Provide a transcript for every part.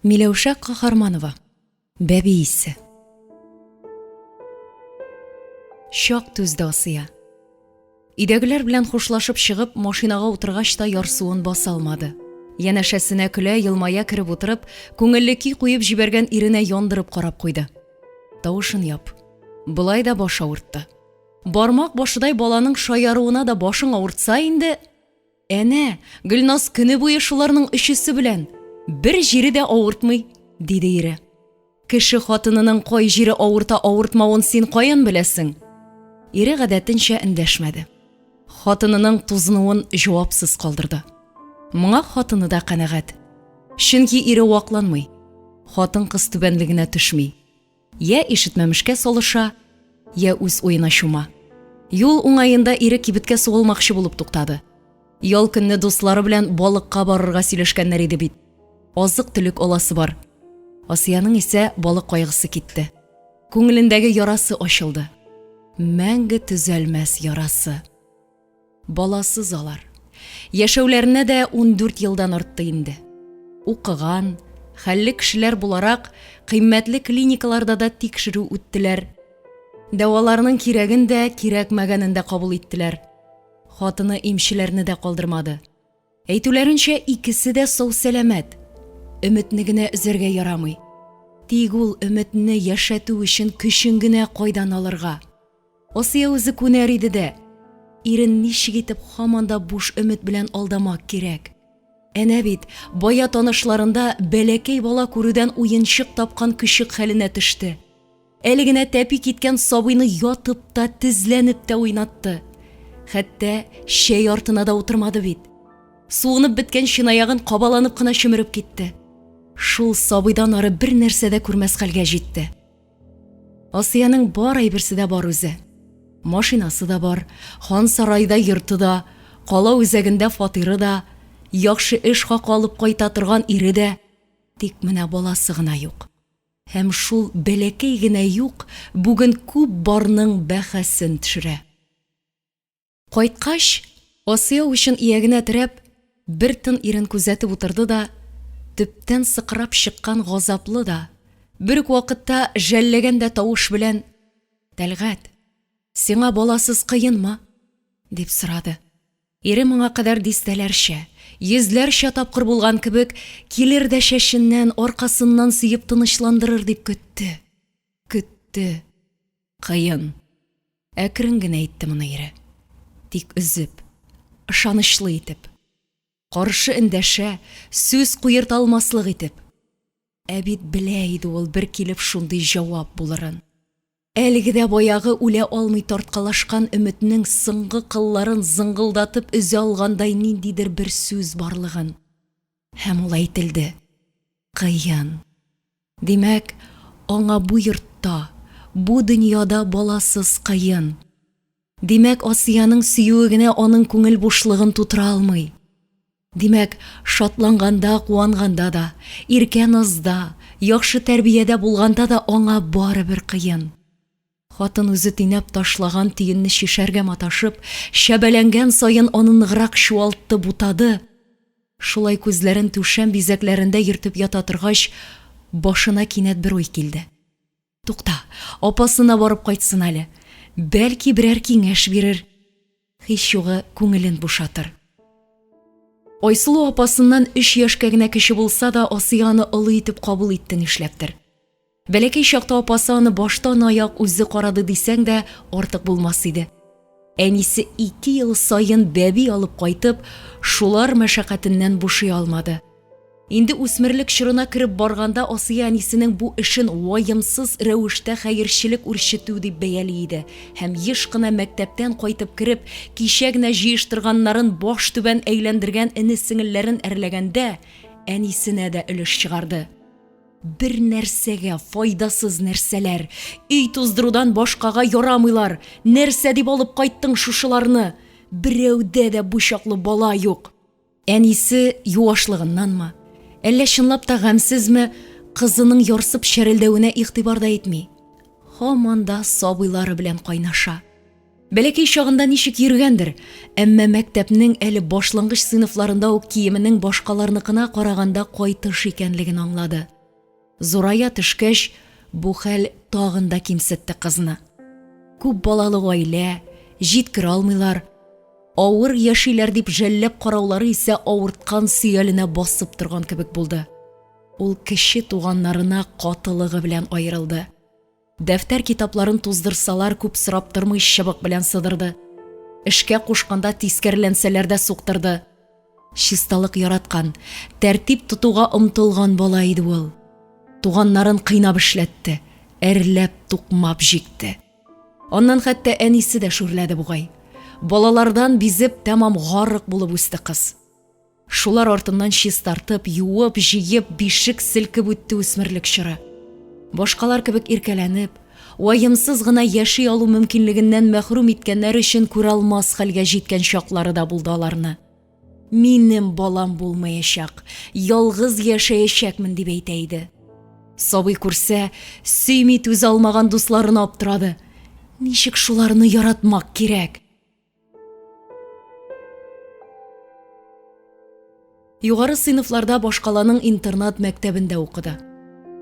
Миләүшә Каһарманова. Бәби исе. Шак түзде Асия. Өйдәгеләр белән хушлашып чыгып, машинага утыргач та ярсуын баса алмады. Янәшәсенә көлә, елмая кереп утырып, күңелле көй куеп җибәргән иренә яндырып карап куйды. Тавышын яп. Булай да баш авыртты. Бармак башыдай баланың шаяруына да башың авыртса инде, әнә, Гөлназ көне буе шуларның өчесе белән бер җире дә авыртмый, диде ире. Кеше хатынының кай җире авырта-авыртмавын син каян беләсең? Ире гадәтенчә эндәшмәде. Хатынының тузынуын җавапсыз калдырды. Моңа хатыны да канәгать. Чөнки ире вакланмый. Хатын-кыз түбәнлегенә төшми. Я ишетмәмешкә салыша, я үз уена чума. Юл уңаенда ире кибеткә сугылмакчы булып туктады. Ял көнне дуслары белән балыкка барырга сөйләшкәннәр иде бит. Азык-төлек аласы бар. Асияның исә балык кайгысы китте. Күңелендәге ярасы ачылды. Мәңге төзәлмәс ярасы. Баласыз алар. Яшәүләренә дә 14 елдан артты инде. Укыган, хәлле кешеләр буларак, кыйммәтле клиникаларда да тикшерү үттеләр. Дәваларның кирәген дә, кирәкмәгәнен дә кабул иттеләр. Хатыны имчеләрне дә калдырмады. Әйтүләренчә, икесе дә сау-сәламәт. Өметне генә үзәргә ярамый. Тик ул өметне яшәтү өчен көчен генә кайдан алырга? Асия үзе күнәр иде дә. Ирен ничек итеп һаман да буш өмет белән алдамак кирәк. Әнә бит, бая танышларында бәләкәй бала күрүдән уенчык тапкан күчек хәленә төште. Әле генә тәпи киткән сабыйны ятып та, тезләнеп тә уйнатты. Хәтта шәй артына да утырмады бит. Суынып беткән чынаягын кабаланып кына чөмереп китте. Шул сабыйдан ары бер нәрсә дә күрмәс хәлгә җитте. Асияның бар әйберсе дә бар үзе. Машинасы да бар, хан сарайда йорты да, кала үзәгендә фатиры да, яхшы эш хакы алып кайта торган ире дә, тик менә баласы гына юк. Һәм шул бәләкәй генә юк бүген күп барның бәһасен төшерә. Кайткач, Асия өчен иягенә терәп, бер тын ирен күзәтеп утырды да, төптән сыкрап чыккан газаплы да, бер үк вакытта жәлләгән дә тавыш белән: "Тәлгать, сиңа баласыз кыенмы?" дип сорады. Ире моңа кадәр дистәләрчә, йөзләрчә тапкыр булган кебек, килер дә шәшеннән, аркасыннан сөеп тынычландырыр дип көтте. Көтте. Кыен. Әкрен генә әйтте моны ире. Тик үзеп, ышанычлы итеп. Каршы эндәшә, сүз куерта алмаслык итеп. Ә бит белә иде ул бер килеп шундый җавап булырын. Әлеге дә баягы үлә алмый тарткалашкан өметнең соңгы кылларын зыңгылдатып өзә алгандай ниндидер бер сүз барлыгын. Һәм ул әйтелде. Кыен. Димәк, аңа бу йортта, бу дөньяда баласыз кыен. Димәк, Асияның сөюе генә аның күңел бушлыгын тутыра алмый. Димәк, шатланганда, куанганда да, иркә назда, яхшы тәрбиядә булганда да аңа барыбер кыен. Хатын үзе тинәп ташлаган тиенне шишәргә маташып, шәбәләнгән саен аны ныграк чуалтты, бутады. Шулай күзләрен түшәм бизәкләрендә йөртеп ята торгач, башына кинәт бер уй килде. Тукта, апасына барып кайтсын әле. Бәлки берәр киңәш бирер. Һич югы күңелен бушатыр. Айсылу апасыннан 3 яшькә генә кеше булса да, Асияны олы итеп кабул итте нишләптер. Бәләкәй чакта апасы аны баштан аяк үзе карады дисәң дә артык булмас иде. Әнисе 2 ел саен бәби алып кайтып, шулар мәшәкатеннән бушый алмады. Инде үсмерлек чорына кереп барганда Асия әнисенең бу эшен ваемсыз рәвештә хәерчелек үрчетү дип бәяли иде. Һәм еш кына мәктәптән кайтып кереп, кичә генә җыештырганнарын баш түбән әйләндергән эне-сеңелләрен әрләгәндә, әнисенә дә өлеш чыгарды. Бер нәрсәгә файдасыз нәрсәләр, өй туздырудан башкага ярамыйлар. Нәрсә дип алып кайттың шушыларны? Берәүдә дә бу чаклы бала юк. Әнисе юашлыгыннанмы? Әллә чынлап та гамсезме, кызының ярсып шәрелдәвенә игътибар да итми. Һаман да сабыйлары белән кайнаша. Бәләкәй чагында ничек йөргәндер, әмма мәктәпнең әле башлангыч сыйныфларында ук киеменең башкаларныкына караганда кайтыш икәнлеген аңлады. Зурая төшкәч, бу хәл тагын да кимсетте кызны. Күп балалы гаилә, җиткерә алмыйлар. Авыр яшиләр дип жәлләп караулары исә авырткан сөяленә басып торган кебек булды. Ул кеше туганнарына катылыгы белән аерылды. Дәфтәр китапларын туздырсалар күп сорап тормый чыбык белән сыдырды. Эшкә кушканда тискәреләнсәләр дә суктырды. Чисталык яраткан, тәртип тотуга омтылган бала иде ул. Туганнарын кыйнап эшләтте, әрләп, туқмап җикте. Аннан хәтта әнисе дә шүрләде бугай. Балалардан бизеп тәмам гарык булып үсте кыз. Шулар артыннан чистартып, юып, җыеп, бишек селкеп үтте үсмерлек чоры. Башкалар кебек иркәләнеп, ваемсыз гына яши алу мөмкинлегеннән мәхрүм иткәннәр өчен күрә алмас хәлгә җиткән чаклары да булды аларны. Минем балам булмаячак, ялгыз яшәячәкмен дип әйтә иде. Сабый күрсә, сөйми түз алмаган дусларын аптырады. Ничек шуларны яратмак кирәк? Югары сыйныфларда башкаланың интернат мәктәбендә укыды.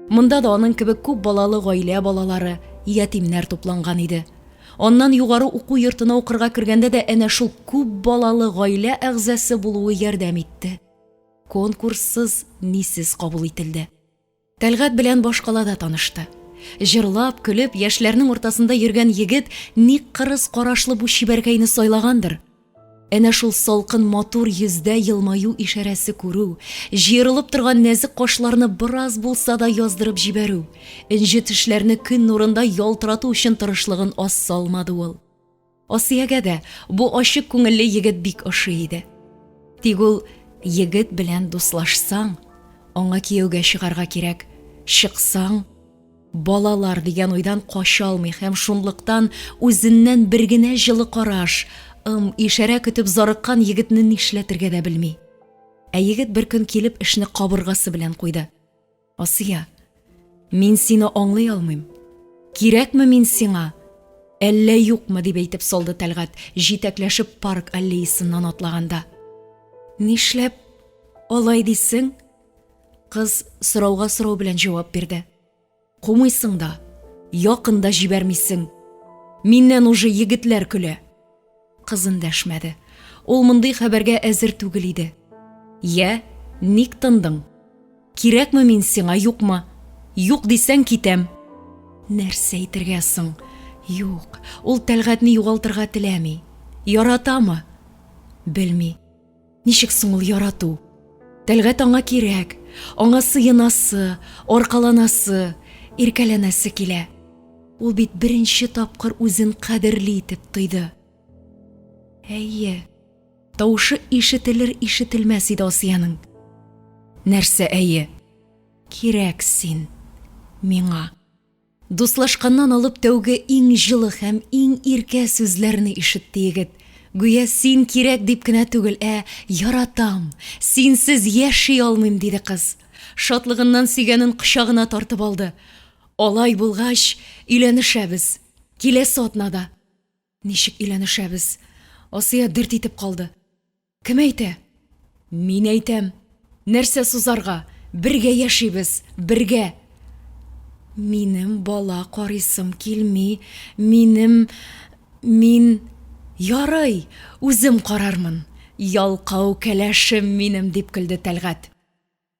Монда да аның кебек күп балалы гаилә балалары, ятимнәр тупланган иде. Аннан югары уку йортына укырга кергәндә дә әнә шул күп балалы гаилә әгъзасы булуы ярдәм итте. Конкурссыз, нисез кабул ителде. Тәлгать белән башкалада танышты. Җырлап, көлеп, яшьләрнең уртасында йөргән егет ник кырыс карашлы бу чибәркәйне сайлагандыр. Әнә шул салкын матур йөздә елмаю ишарәсе күрү, җыерылып торган нәзек кашларны бераз булса да яздырып җибәрү, инҗе тешләрне көн нурында ялтырату өчен тырышлыгын аз салмады ул. Асиягә дә бу ачык күңелле егет бик ошый иде. Тик ул егет белән дуслашсаң, аңа кияүгә чыгарга кирәк. Чыксаң, балалар дигән уйдан кача алмый һәм шунлыктан үзеннән бер генә җылы караш, ишарә көтеп зарыккан егетне нишләтергә дә белми. Ә егет бер көн килеп эшне кабыргасы белән куйды. Асия, мин сине аңлый алмыйм. Кирәкме мин сиңа? Әллә юкмы дип әйтеп салды Тәлгать, җитәкләшеп парк аллеясыннан атлаганда. Нишләп алай дисең? Кыз сорауга сорау белән җавап бирде. Кумыйсың да, якында җибәрмисең. Миннән уже егетләр көлә. Кыз эндәшмәде. Ул мондый хәбәргә әзер түгел иде. Я, ник тындың? Кирәкме мин сиңа, юкмы? Юк дисәң китәм. Нәрсә әйтергә соң? Юк, ул Тәлгатьне югалтырга теләми. Яратамы? Белми. Ничек соң ул ярату? Тәлгать аңа кирәк. Аңа сыенасы, аркаланасы, иркәләнәсе килә. Ул бит беренче тапкыр үзен кадерле итеп тойды. Әйе, таушы ишетелер-ишетелмәс иде Асияның. Нәрсә әйе? Кирәк син миңа. Дуслашканнан алып тәүге иң җылы һәм иң иркә сүзләрне ишетте егет. Гүя син кирәк дип кенә түгел, яратам, синсез яши алмыйм диде кыз. Шатлыгыннан сөйгәнен кочагына тартып алды. Алай булгач, өйләнешәбез. Киләсе атнада. Ничек өйләнешәбез? Асия дерт итеп калды. Кем әйтә? Мин әйтәм. Нәрсә сузарга? Бергә яшибез, бергә. Минем бала карыйсым килми, мин ярый, үзем карармын. Ялкау кәләшем минем дип көлде Тәлгать.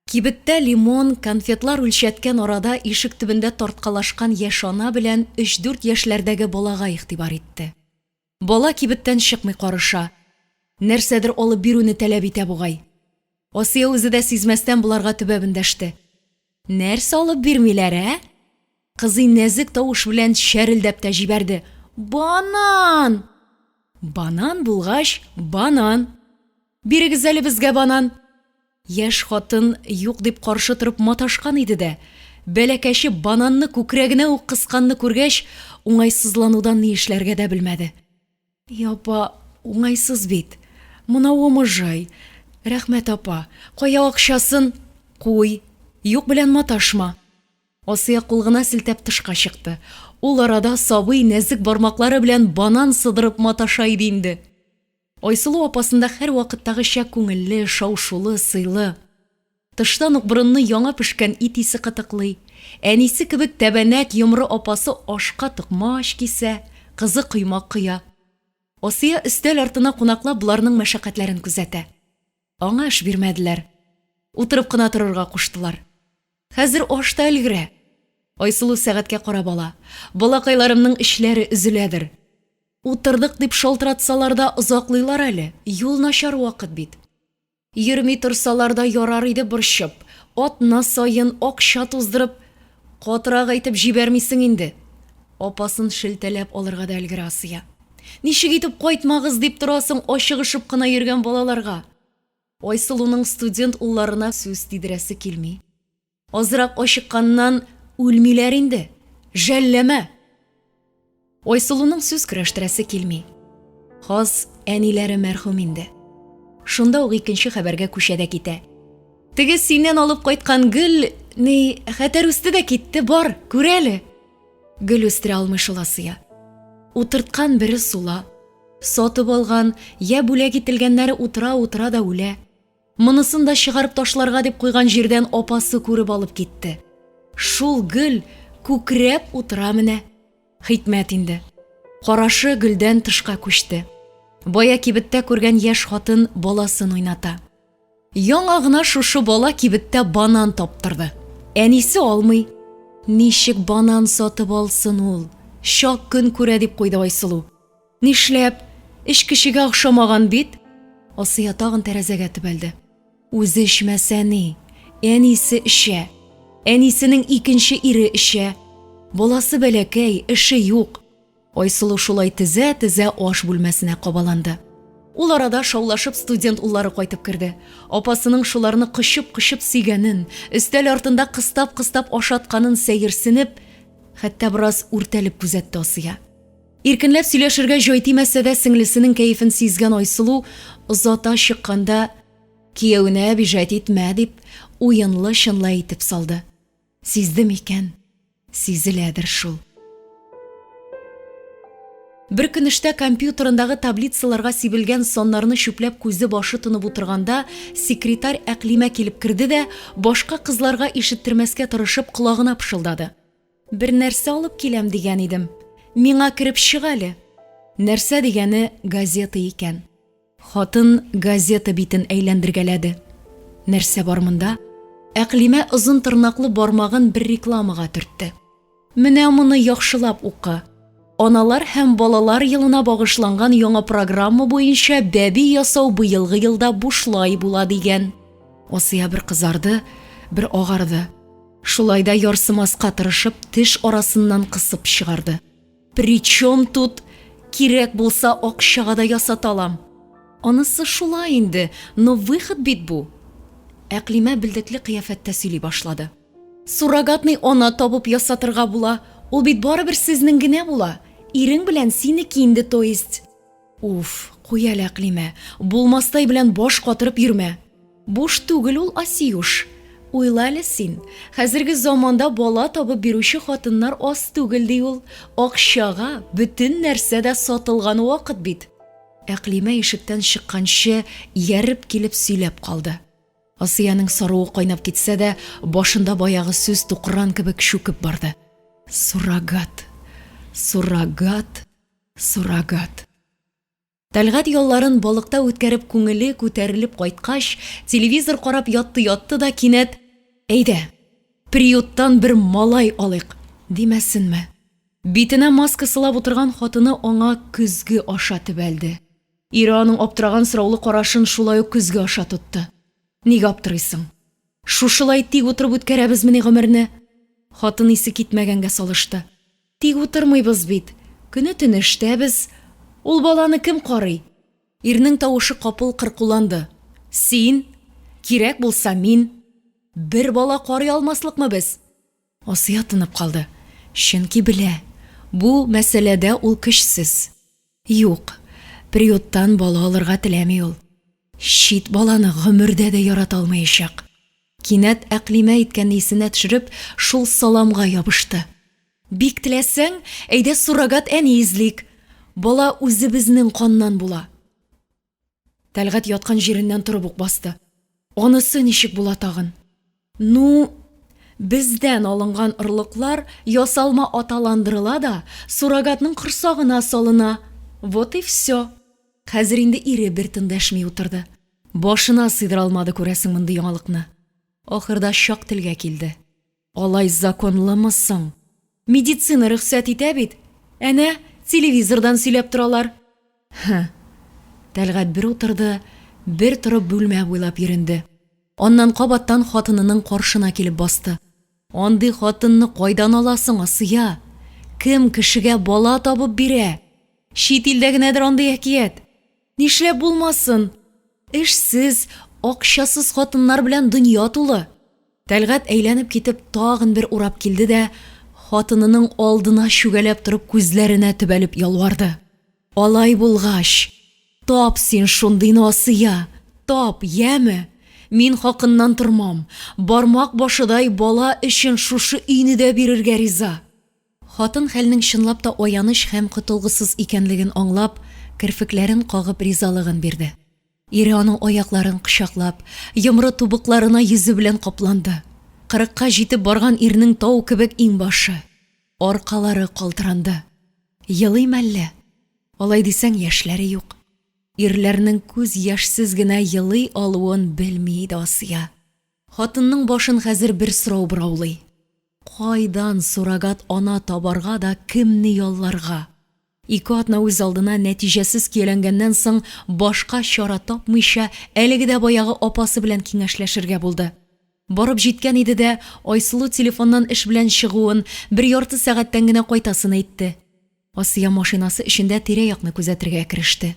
Кибеттә лимон, конфетлар үлчәткән арада ишек төбендә тарткалашкан яшь ана белән 3-4 яшьләрдәге балага игътибар итте. Бала кибеттән чыкмый карыша. Нәрсәдер алып бирүне таләп итә бугай. Асия үзе дә сизмәстән буларга төбәп эндәште. Нәрсә алып бирмиләр, Кызый нәзек тавыш белән шәрелдәп тә җибәрде. Банан! Банан булгач, банан. Бирегез әле безгә банан. Яшь хатын юк дип каршы торып маташкан иде дә. Бәләкәче бананны күкрәгенә үк кысканны күргәч, уңайсызланудан ни эшләргә дә белмәде. Апа, уңайсыз бит. Монавы мыжай. Рәхмәт, апа. Кая акчасын? Куй. Юк белән маташма. Асия кулгына селтәп тышка чыкты. Ул арада сабый нәзек бармаклары белән банан сыдырып маташа иде инде. Айсылу апасында һәр вакыттагыча күңелле, шаушулы, сыйлы. Тыштан ук борынны яңа пешкән ит исе кытыклый. Әнисе кебек тәбәнәк йомры апасы ашка токмаш кисә, кызы коймак кыя. Асия өстәл артына кунаклап буларның мәшәкатьләрен күзәтә. Аңа эш бирмәделәр. Утырып кына торырга куштылар. Хәзер ашта өлгерә. Айсылу сәгатькә карап ала. Балакайларымның эшләре üzеләдер. Утырдык дип шалтыратсалар да озаклыйлар әле. Юл начар вакыт бит. Йөрми торсалар да ярар иде борчып. Атна сайын акча туздырып, катырак әйтеп җибәрмисең инде. Апасын шелтәләп алырга да өлгерә Асия. Ничек итеп кайтмагыз дип торасың ашыгышып кына йөргән балаларга. Айсылуның студент улларына сүз тидерәсе килми. Азрак ашыкканнан үлмиләр инде. Жәлләмә. Айсылуның сүз көрәштерәсе килми. Хас әниләре мәрхүм инде. Шунда ук икенче хәбәргә күчәдә китә. Теге синнән алып кайткан гөл, хәтәр үсте дә китте, бар, күр әле. Гөл үстерә алмый шул Асия. Утырткан бире сула, сатып алган, я бүләк ителгәннәре утыра да үлә. Монысын да чыгарып ташларга дип куйган җирдән апасы күреп алып китте. Шул гөл күкрәп утыра менә. Хикмәт инде. Карашы гөлдән тышка күчте. Бая кибеттә күргән яшь хатын баласын уйната. Яңа гына шушы бала кибеттә банан таптырды. Әнисе алмый. Ничек банан сатып алсын ул? Шак көн күрә дип куйды Айсылу. Нишләп? Эш кешегә охшамаган бит. Асия тагын тәрәзәгә төбәлде. Үзе эчмәсә ни? Әнисе эчә. Әнисенең икенче ире эчә. Баласы бәләкәй, эше юк. Айсылу шулай тезә аш бүлмәсенә кабаланды. Ул арада шаулашып студент уллары кайтып керде. Апасының шуларны кычып сөйгәнен, өстәл артында кыстап ашатканын сәерсенеп, хәтта бераз үртәлеп күзәтте Асия. Иркенләп сөйләшергә җай тимәсә дә сеңлесенең кәефен сизгән Айсылу озата чыкканда кияүенә биҗат итмә дип уенлы чынлы итеп салды. Сиздем икән, сизеләдер шул. Бер көн эштә компьютерындагы таблицаларга сибелгән соннарны чүпләп күзе башы тынып утырганда, секретарь Әклимә килеп керде дә, башка кызларга ишеттермәскә тырышып колагына пышылдады. Бер нәрсә алып киләм дигән идем. Миңа кереп чык әле. Нәрсә дигәне газета икән. Хатын газета битен әйләндергәләде. Нәрсә бар монда? Әклимә озын тырнаклы бармагын бер рекламага төртте. Менә моны яхшылап укы. Аналар һәм балалар елына багышланган яңа программа буенча бәби ясау быелгы елда бушлай була дигән. Асия бер кызарды, бер агарды. Шулай да ярсымаска тырышып, теш арасыннан кысып чыгарды. Причем тут кирәк булса акчага да ясаталам. Анысы шулай инде, но выход бит бу. Әклимә билдекле кыяфәттә сөйли башлады. Суррогатный ана табып ясатырга була. Ул бит барыбер сезнең генә була. Ирең белән синеке инде, то есть. Уф, куй әле Әклимә. Булмастай белән баш катырып йөрмә. Буш түгел ул, Асиюш. Уйла әле син. Хәзерге заманда бала табып бирүче хатыннар аз түгел ди ул. Акчага бөтен нәрсә дә сатылган вакыт бит. Әклимә ишектән чыкканчы ярып килеп сөйләп калды. Асияның саруы кайнап китсә дә, башында баягы сүз тукран кебек шүкеп барды. Суррогат. Тәлгать ялларын балыкта үткәреп күңеле күтәрелеп кайткач, телевизор карап ятты да кинәт: "Әйдә, приюттан бер малай алыйк", димәсенме. Битенә маска сылап утырган хатыны аңа көзге аша төбәлде. Ире аның аптыраган сораулы карашын шулай ук көзге аша тотты. "Ник аптырыйсың? Шушылай тик утырып үткәрәбез менә гомерне?" Хатын исе китмәгәнгә салышты. "Тик утырмыйбыз бит. Көне-төн эштәбез. Ул баланы кем карый?" Ирнең тавышы капыл кыркуланды. "Син? Кирәк булса мин. Бер бала карый алмаслыкмы без?" Асия тынып калды. Чөнки белә, бу мәсьәләдә ул көчсез. Юк, приюттан бала алырга теләми ул. Чит баланы гомердә дә ярата алмаячак. Кинәт Әклимә иткәнне исенә төшереп, шул саламга ябышты. "Бик теләсәң, әйдә суррогат әни излик. Бала үзебезнең каннан була." Тәлгать яткан җиреннән торып ук басты. Анысы ничек була тагын? Ну, бездән алынган орлыклар ясалма аталандырыла да, суррогатның корсагына салына. Вот и все. Хәзер инде ире бер тындашмый утырды. Башына сыйдыра алмады күрәсең мондый яңалыкны. Ахырда шак телгә килде. Алай законлымысың? Медицина рөхсәт итә бит. Әнә, телевизордан сөйләп торалар. Тәлгать бер утырды, бер торып бүлмә буйлап йөренде. Аннан кабаттан хатынының каршына килеп басты. Андый хатынны кайдан аласың, Асия? Кем кешегә бала табып бирә? Чит илдә генәдер андый әкият. Нишләп булмасын? Эшсез, акчасыз хатыннар белән дөнья тулы. Тәлгать әйләнеп китеп тагын бер урап килде дә, хатынының алдына чүгәләп торып күзләренә төбәлеп ялварды. Алай булгач, тап син шундыйны, Асия, тап, яме? Мин хакыннан тормам. Бармак башыдай бала өчен шушы өйне дә бирергә риза. Хатын хәлнең чынлап та аяныч һәм котылгысыз икәнлеген аңлап, кирфекләрен кагып ризалыгын бирде. Ире аның аякларын кочаклап, йомры тубыкларына йөзе белән капланды. 40-ка җитеп барган ирнең тау кебек иңбашы, аркалары калтыранды. Елыйм әллә? Алай дисәң, яшьләре юк. Ирләрнең күз яшьсез генә елый алуын белми иде Асия. Хатынның башын хәзер бер сорау бораулый. Кайдан суррогат ана табарга да кемне ялларга? Ике атна үз алдына нәтиҗәсез көйләнгәннән соң башка чара тапмыйча, әлеге дә баягы апасы белән киңәшләшергә булды. Барып җиткән иде дә, Айсылу телефоннан эш белән чыгуын, бер ярты сәгатьтән генә кайтасын әйтте. Асия машинасы эчендә тирә-якны күзәтергә кереште.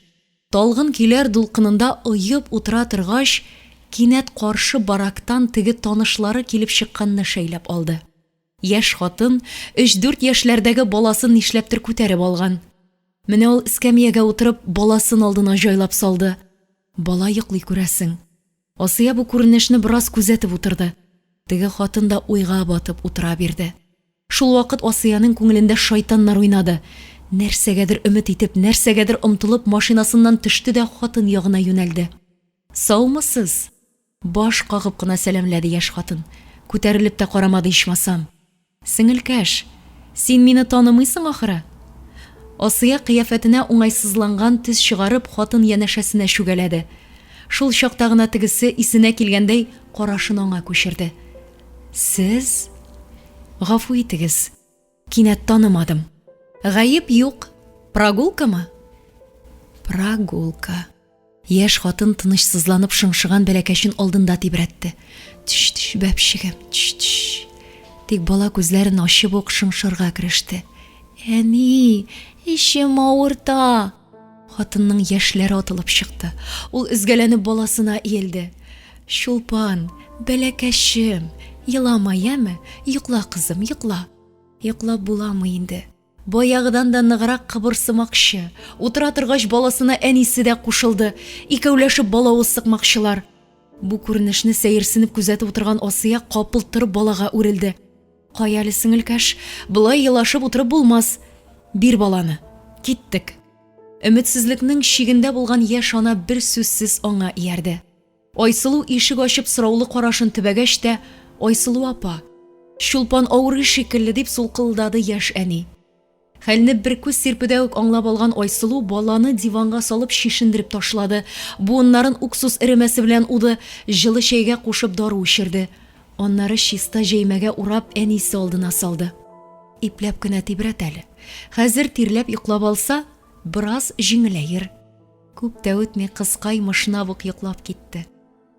Талгын киләр дулкынында уйып утыра торгач, кинәт каршы барактан теге танышлары килеп чыкканны шәйләп алды. Яшь хатын 3-4 яшьләрдәге баласын нишләптер күтәреп алган. Менә ул эскәмиягә утырып баласын алдына җайлап салды. Бала йоклый күрәсең. Асия бу күренешне бераз күзәтеп утырды. Теге хатын да уйга батып утыра бирде. Шул вакыт Асияның күңелендә шайтаннар уйнады. Нәрсәгәдер өмет итеп, нәрсәгәдер омтылып машинасыннан төште дә хатын ягына юнәлде. Саумысыз? Баш кагып кына сәламләде яшь хатын. Күтәрелеп тә карамады ичмасам. Сеңелкәш, син мине танымыйсың ахыры? Асия кыяфәтенә уңайсызланган төс чыгарып хатын янәшәсенә чүгәләде. Шул чакта гына тегесе исенә килгәндәй карашын аңа күчерде. Сез? Гафу итегез. Кинәт танымадым. Гаеп юк. Прогулкамы? Прогулка. Яшь хатын тынычсызланып шыңшыган бәләкәчен алдында тибрәтте. Тиш-тиш бәпчегем, тиш-тиш. Тик бала күзләрен ачып ук шыңшырга кереште. Әни, ишем авырта. Хатынның яшьләре атылып чыкты. Ул үзгәләнеп баласына иелде. Шулпан, бәләкәчем, елама, яме? Йокла, кызым, йокла. Йоклап буламы инде? Баягыдан да ныграк кыбырсымакчы. Утыра торгач баласына әнисе дә кушылды. Икәүләшеп балавыз сыкмакчылар. Бу күренешне сәерсенеп күзәтеп утырган Асия капыл торып балага үрелде. Каялы сеңелкәш, булай елашып утырып булмас. Бир баланы. Киттек. Өметсезлекнең чигендә булган яшь ана бер сүзсез аңа иярде. Айсылу ишек ачып сораулы карашын төбәгәч тә, Айсылу апа, Шулпан авыры шикелле дип сулкылдады яшь әни. Хәлне бер күз сирпедә үк аңлап алган Айсылу баланы диванга салып шишендереп ташлады. Буыннарын уксус эремәсе белән уды, җылы чәйгә кушып дару эчерде. Аннары чиста җәймәгә урап әнисе алдына салды. Ипләп кенә тибрәт әле. Хәзер тирләп йоклап алса, бераз җиңеләер. Күп тә үтми кызкай мышнап ук йоклап китте.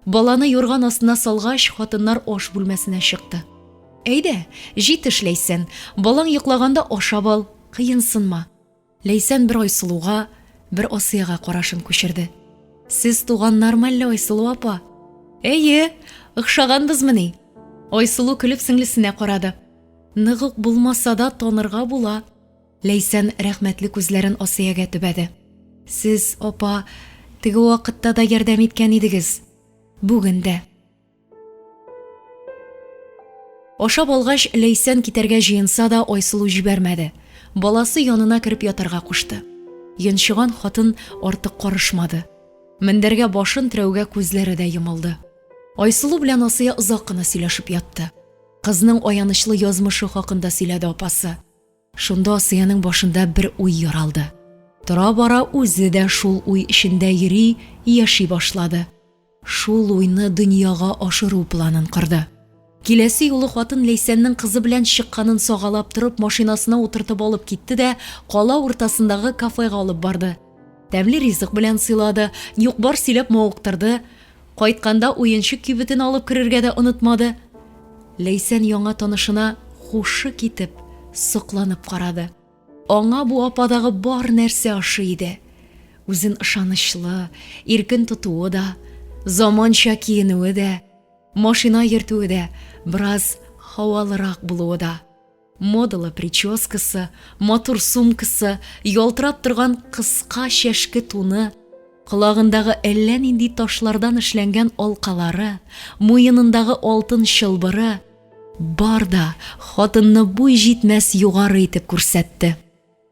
Баланы юрган астына салгач, хатыннар аш бүлмәсенә чыкты. Әйдә, җитеш Ләйсән, балаң йоклаганда ашап ал, кыенсынма. Ләйсән бер Айсылуга, бер Асияга карашын күчерде. Сез туганнармы әллә, Айсылу апа? Әйе, охшаганбызмыни? Айсылу көлеп сеңлесенә карады. Ныгык булмаса да танырга була. Ләйсән рәхмәтле күзләрен Асиягә төбәде. Сез, апа, теге вакытта да ярдәм иткән идегез. Бүген дә. Ашап алгач, Ләйсән китәргә җыенса да Айсылу җибәрмәде. Баласы янына кереп ятарга кушты. Йончыган хатын артык карышмады. Мендәргә башын терәүгә күзләре дә йомылды. Айсылу белән Асия озак кына сөйләшеп ятты. Кызның аянычлы язмышы хакында сөйләде апасы. Шунда Асияның башында бер уй яралды. Тора-бара үзе дә шул уй эчендә йөри, яши башлады. Шул уйны дөньяга ашыру планын кырды. Киләсе юлы хатын Ләйсәннең кызы белән чыкканын сагалап торып, машинасына утыртып алып китте дә кала уртасындагы кафега алып барды. Тәмле ризык белән сыйлады, юк-бар сөйләп мавыктырды. Кайтканда уенчык кибетен алып керергә дә онытмады. Ләйсән яңа танышына хушы китеп, сокланып карады. Аңа бу ападагы бар нәрсә ашы иде. Үзен ышанычлы, иркен тотуы да, заманча киенүе дә, машина йөртүе дә, бераз хавалырак булуы да. Модалы прическасы, матур сумкасы, ялтырап торган кыска чәшке туны, колагындагы әллә нинди ташлардан эшләнгән алкалары, муенындагы алтын чылбыры бар да хатынны буй җитмәс югары итеп күрсәтте.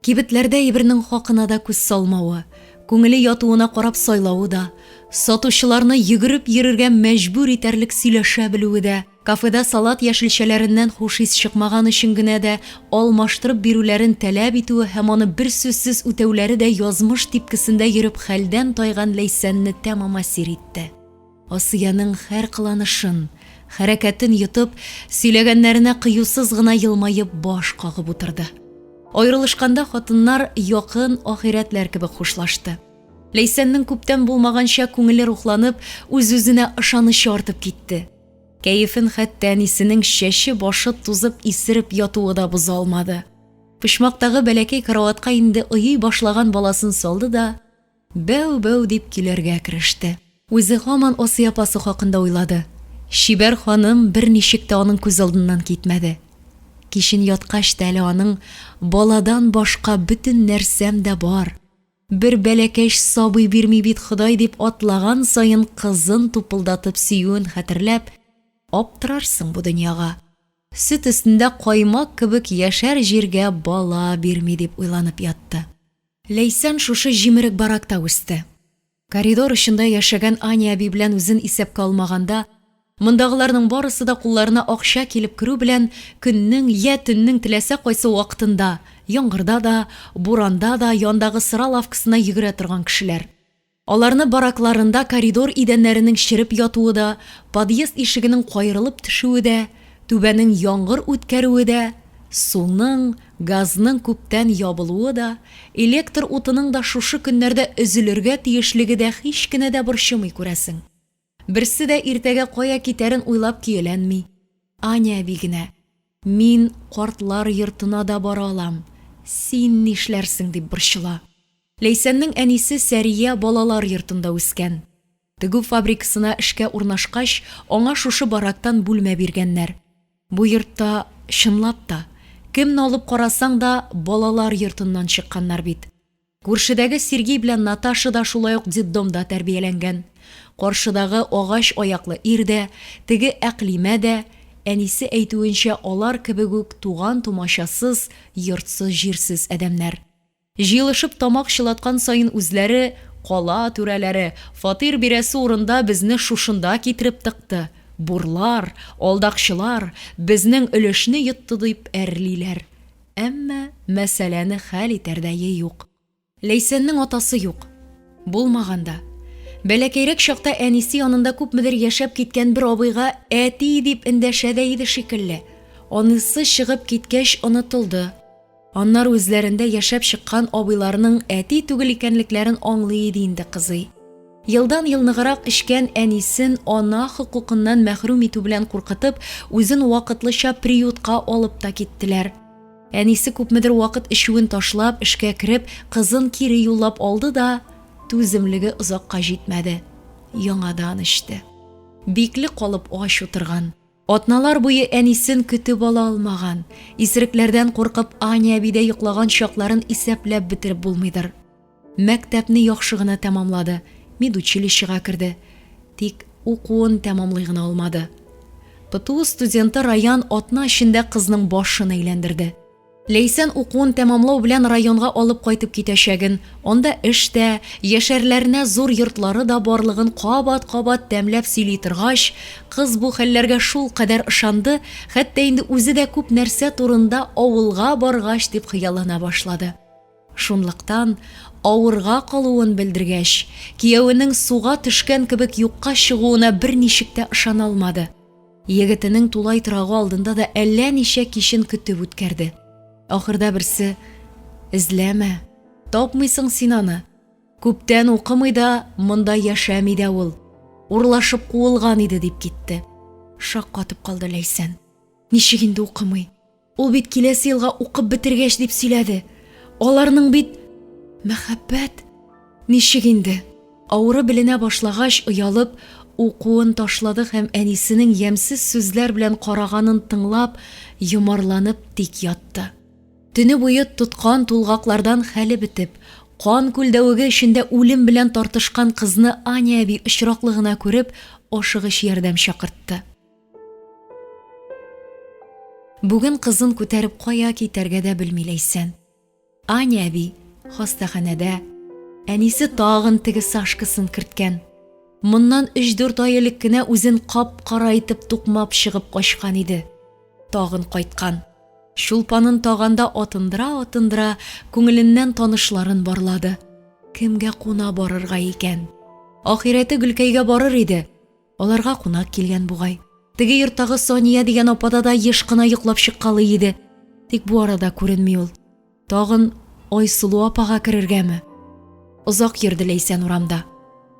Кибетләрдә ибернең хакына да күз салмавы, күңеле ятуына карап сайлавы да, сатучыларны йөгереп йөрергә мәҗбүр итәрлек сөйләшә белүе дә, кафеда салат яшелчәләреннән хуш ис чыкмаган өчен генә дә алмаштырып бирүләрен таләп итүе һәм аны бер сүзсез үтәүләре дә язмыш типкесендә йөреп хәлдән тайган Ләйсәнне тәмам әсир итте. Асияның һәр кыланышын, хәрәкәтен йотып, сөйләгәннәренә кыюсыз гына елмаеп баш кагып утырды. Аерылышканда хатыннар якын ахирәтләр кебек хушлашты. Ләйсәннең күптән булмаганча күңеле рухланып, үз-үзенә ышанышы артып китте. Кәефен хәтта әнисенең чәче башы тузып исереп ятуы да боза алмады. Пышмактагы бәләкәй караватка инде ыйый башлаган баласын салды да бәү-бәү дип килергә кереште. Үзе һаман Асия апасы хакында уйлады. Шибәр ханым берничек тә аның күз алдыннан китмәде. Кичен яткач та әле аның баладан башка бөтен нәрсәм дә бар. Бер бәләкәч сабый бирми бит Ходай дип атлаган саен кызын тупылдатып сөюен хәтерләп, аптырарсың бу дөньяга. Сөт өстендә каймак кебек яшәр җиргә бала бирми дип уйланып ятты. Ләйсән шушы җимерек баракта үсте. Коридор очында яшәгән Аня әби белән үзен исәпкә алмаганда, мондагыларның барысы да кулларына акча килеп керү белән көннең я төннең теләсә кайсы вакытында, яңгырда да, буранда да яндагы сыра лавкасына йөгерә торган кешеләр. Аларны баракларында коридор идәннәренең чиреп ятуы да, подъезд ишегенең кайрылып төшүе дә, түбәнең яңгыр үткәрүе дә, суның, газның күптән ябылуы да, электр утының да шушы көннәрдә өзелергә тиешлеге дә һич кенә дә борчымый күрәсең. Берсе дә иртәгә кая китәрен уйлап киеләнми. Аня әби генә: "Мин картлар йортына да бара алам. Син нишләрсең?" дип борчыла. Ләйсәннең әнисе Сәрия балалар йортында үскән. Тегү фабрикасына эшкә урнашкач, аңа шушы барактан бүлмә биргәннәр. Бу йортта чынлап та кемне алып карасаң да балалар йортыннан чыкканнар бит. Күршедәге Сергей белән Наташа да шулай ук детдомда тәрбияләнгән. Каршыдагы агач аяклы ир дә, теге Әклимә дә, әнисе әйтүенчә, алар кебек үк туган тумачасыз, йортсыз, җирсез адәмнәр. Җыелышып тамак чылаткан саен үзләре, кала түрәләре, фатир бирәсе урында безне шушында китереп тыкты. Бурлар, алдакчылар безнең өлешне йотты дип әрлиләр. Әмма мәсьәләне хәл итәрдәе юк. Ләйсәннең атасы юк. Булмаганда. Бәләкәйрәк чакта әнисе янында күпмедер яшәп киткән бер абыйга әти дип эндәшә дә иде шикелле. Анысы чыгып киткәч онытылды. Аннар үзләрендә яшәп чыккан абыйларның әти түгел икәнлекләрен аңлый иде инде кызый. Елдан ел ныграк эчкән әнисен ана хокукыннан мәхрүм итү белән куркытып, үзен вакытлыча приютка алып та киттеләр. Әнисе күпмедер вакыт эчүен ташлап, эшкә кереп, кызын кире юллап алды да, түземлеге озакка җитмәде. Яңадан эчте. Бикле калып ач утырган. Атналар буе әнисен көтеп ала алмаган. Исерекләрдән куркып, Аня әбидә йоклаган чакларын исәпләп бетереп булмыйдыр. Мәктәпне яхшы гына тәмамлады. Медучилищега керде. Тик укуын тәмамлый гына алмады. ПТУ студенты Раян атна эчендә кызның башын әйләндерде. Ләйсән укуын тәмамлау белән районга алып кайтып китәчәген, анда эштә, яшәрләренә зур йортлары да барлыгын кабат-кабат тәмләп сөйли торгач, кыз бу хәлләргә шул кадәр ышанды, хәтта инде үзе дә күп нәрсә турында авылга баргач дип хыяллана башлады. Шунлыктан авырга калуын белдергәч, кияүенең суга төшкән кебек юкка чыгуына берничек тә ышана алмады. Егетенең тулай торагы алдында да әллә ничә кичен көтеп үткәрде. Ахырда берсе: "Эзләмә, тапмыйсың син аны. Күптән укымый да, монда яшәми дә ул. Урлашып куылган иде", дип китте. Шаккатып калды Ләйсән. Ничек инде укымый? Ул бит киләсе елга укып бетергәч дип сөйләде. Аларның бит мәхәббәт. Ничек инде? Авыры беленә башлагач, оялып, укуын ташлады һәм әнисенең ямьсез сүзләр белән караганын тыңлап, йомарланып тик ятты. Төне буе тоткан тулгаклардан хәле бетеп, кан күлдәвеге эчендә үлем белән тартышкан кызны Аня әби очраклы гына күреп, ашыгыч ярдәм чакыртты. Бүген кызын күтәреп кая китәргә дә белми Ләйсән. Аня әби хастаханәдә, әнисе тагын теге Сашкасын керткән. Моннан 3-4 ай элек кенә үзен кап-кара итеп тукмап чыгып качкан иде. Тагын кайткан. Шулпанын таганда атындыра-атындыра күңеленнән танышларын барлады. Кемгә куна барырга икән? Ахирәте Гөлкәйгә барыр иде. Аларга кунак килгән бугай. Теге йорттагы Сония дигән апада да еш кына йоклап чыккалы иде. Тик бу арада күренми ул. Тагын Айсылу апага керергәме? Озак йөрде Ләйсән урамда.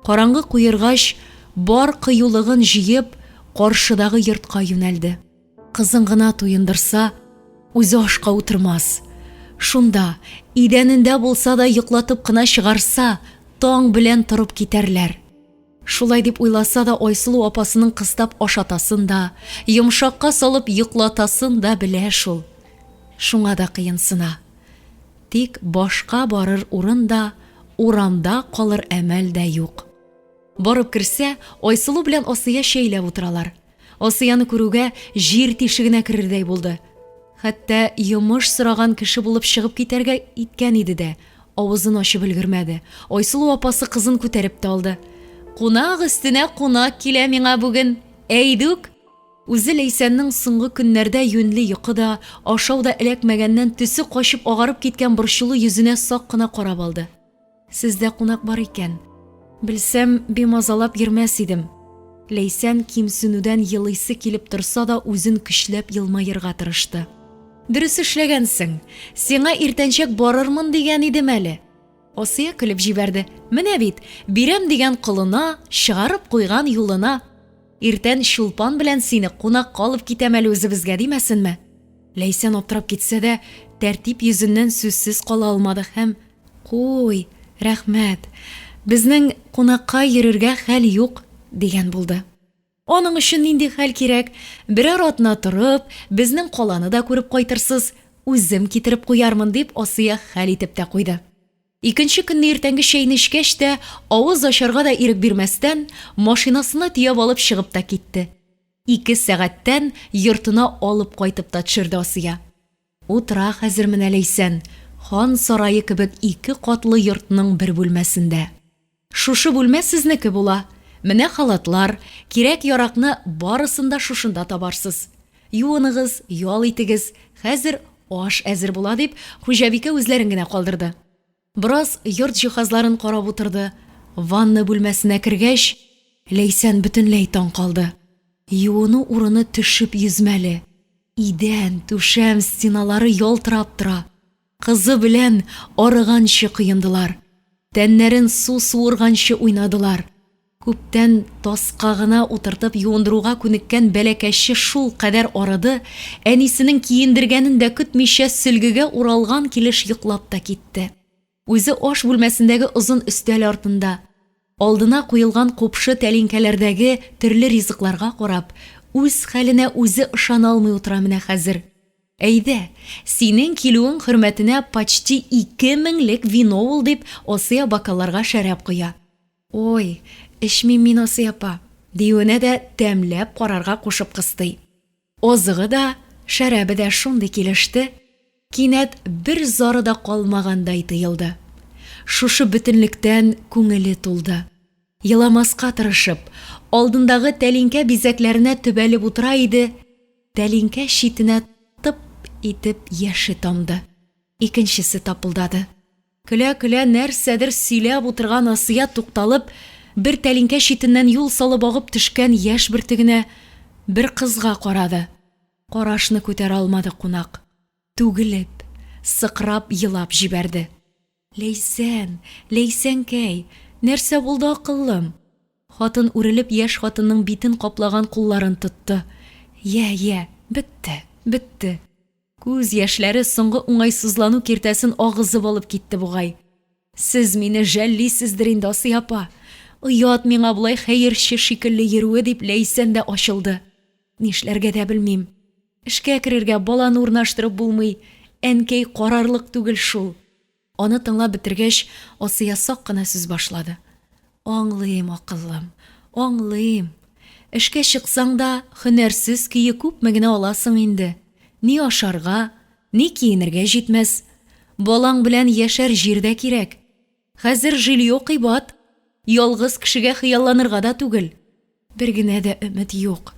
Караңгы куергач, бар кыюлыгын җыеп, каршыдагы йортка юнәлде. Кызын гына туендырса, үзе ашка утырмас. Шунда, идәнендә булса да йоклатып кына чыгарса, таң белән торып китәрләр. Шулай дип уйласа да, Айсылу апасының кыстап ашатасын да, йомшакка салып йоклатасын да белә шул. Шуңа да кыенсына. Тик башка барыр урын да, урамда калыр әмәл дә юк. Барып керсә, Айсылу белән Асия шәйләп утыралар. Асияны күрүгә җир тишегенә керердәй булды. Хәтта йомыш сораган кеше булып чыгып китәргә иткән иде дә, авызын ачып өлгермәде. Айсылу апасы кызын күтәреп тә алды. "Кунак өстенә кунак килә миңа бүген. Әйдүк." Үзе Ләйсәннең соңгы көннәрдә юньле йокы да, ашау да эләкмәгәннән төсе качып агарып киткән борчулы йөзенә сак кына карап алды. "Сездә кунак бар икән. Белсәм, бимазалап йөрмәс идем." Ләйсән кимсенүдән йылыйсы килеп торса да, үзен көчләп елмаерга тырышты. "Дөрес эшләгәнсең. Сиңа иртәнчәк барырмын дигән идем әле." Асия көлеп җибәрде. "Менә бит, бирәм дигән кылына, чыгарып куйган юлына. Иртән Шулпан белән сине кунак калып китәм әле үзебезгә димәсенме?" Ләйсән аптырап китсә дә, тәртип йөзеннән сүзсез кала алмады һәм: "Куй, рәхмәт. Безнең кунакка йөрергә хәл юк", дигән булды. "Аның өчен нинди хәл кирәк? Берәр атна торып, безнең каланы да күреп кайтырсыз. Үзем китереп куярмын", дип Асия хәл итеп тә куйды. Икенче көнне иртәнге чәйне эчкәч тә, авыз ачарга да ирек бирмәстән, машинасына төяп алып чыгып та китте. 2 сәгатьтән йортына алып кайтып та төшерде Асия. Утыра хәзер менә Ләйсән, хан сарае кебек 2 катлы йортның бер бүлмәсендә. Шушы бүлмә сезнеке була. Менә халатлар, кирәк-яракны барысында шушында табарсыз. Юыныгыз, ял итегез, хәзер аш әзер була", дип хуҗабикә үзләрен генә калдырды. Бераз йорт җиһазларын карап утырды. Ванна бүлмәсенә кергәч, Ләйсән бөтенләй таң калды. Юыну урыны төшеп йөзмәле. Идән, түшәм, стеналары ялтырап тора. Кызы белән арыганчы кыендылар. Тәннәрен су суырганчы уйнадылар. Күптән таска гына утыртып юындыруга күнеккән бәләкәче шул кадәр арыды, әнисенең киендергәнен дә көтмичә сөлгегә уралган килеш йоклап та китте. Үзе аш бүлмәсендәге озын өстәл артында, алдына куелган купшы тәлинкәләрдәге төрле ризыкларга карап, үз хәленә үзе ышана алмый утыра менә хәзер. "Әйдә, синең килүең хөрмәтенә почти 2000лек вино ул", дип Асия бокалларга шәраб куя. "Ой, эчмим мин, Асия апа", диюенә дә тәмләп карарга кушып кыстый. Азыгы да, шәрабы да шундый килеште. кинәт бер зары да калмагандай тоелды. Шушы бөтенлектән күңеле тулды. Еламаска тырышып, алдындагы тәлинкә бизәкләренә төбәлеп утыра иде, тәлинкә читенә тып итеп яше тамды. Икенчесе тапылдады. Көлә-көлә нәрсәдер сөйләп утырган Асия тукталып, бер тәлинкә читеннән юл салып агып төшкән яшь бөртегенә, бер кызга карады. Карашны күтәрә алмады кунак. Түгелеп, сыкрап елап җибәрде. Ләйсән, Ләйсәнкәй, нәрсә булды акыллым? Хатын үрелеп яшь хатынның битен каплаган кулларын тотты. Я, бетте. Күз яшьләре соңгы уңайсызлану киртәсен агызып алып китте бугай. Сез мине жәллисездер инде, Асия апа. Оят миңа булай хәерче шикелле йөрүе дип Ләйсән дә ачылды. Нишләргә дә белмим. Эшкә керергә баланы урнаштырып булмый. Әнкәй карарлык түгел шул. Аны тыңлап бетергәч, Асия сак кына сүз башлады. Аңлыйм, акыллым, аңлыйм. Эшкә чыксаң да, һөнәрсез көйе күпме генә аласың инде. Ни ашарга, ни киенергә җитмәс. Балаң белән яшәр җирдә кирәк. Хәзер җильё кыйбат. Ялгыз кешегә хыялланырга да түгел. Бер генә дә өмет юк.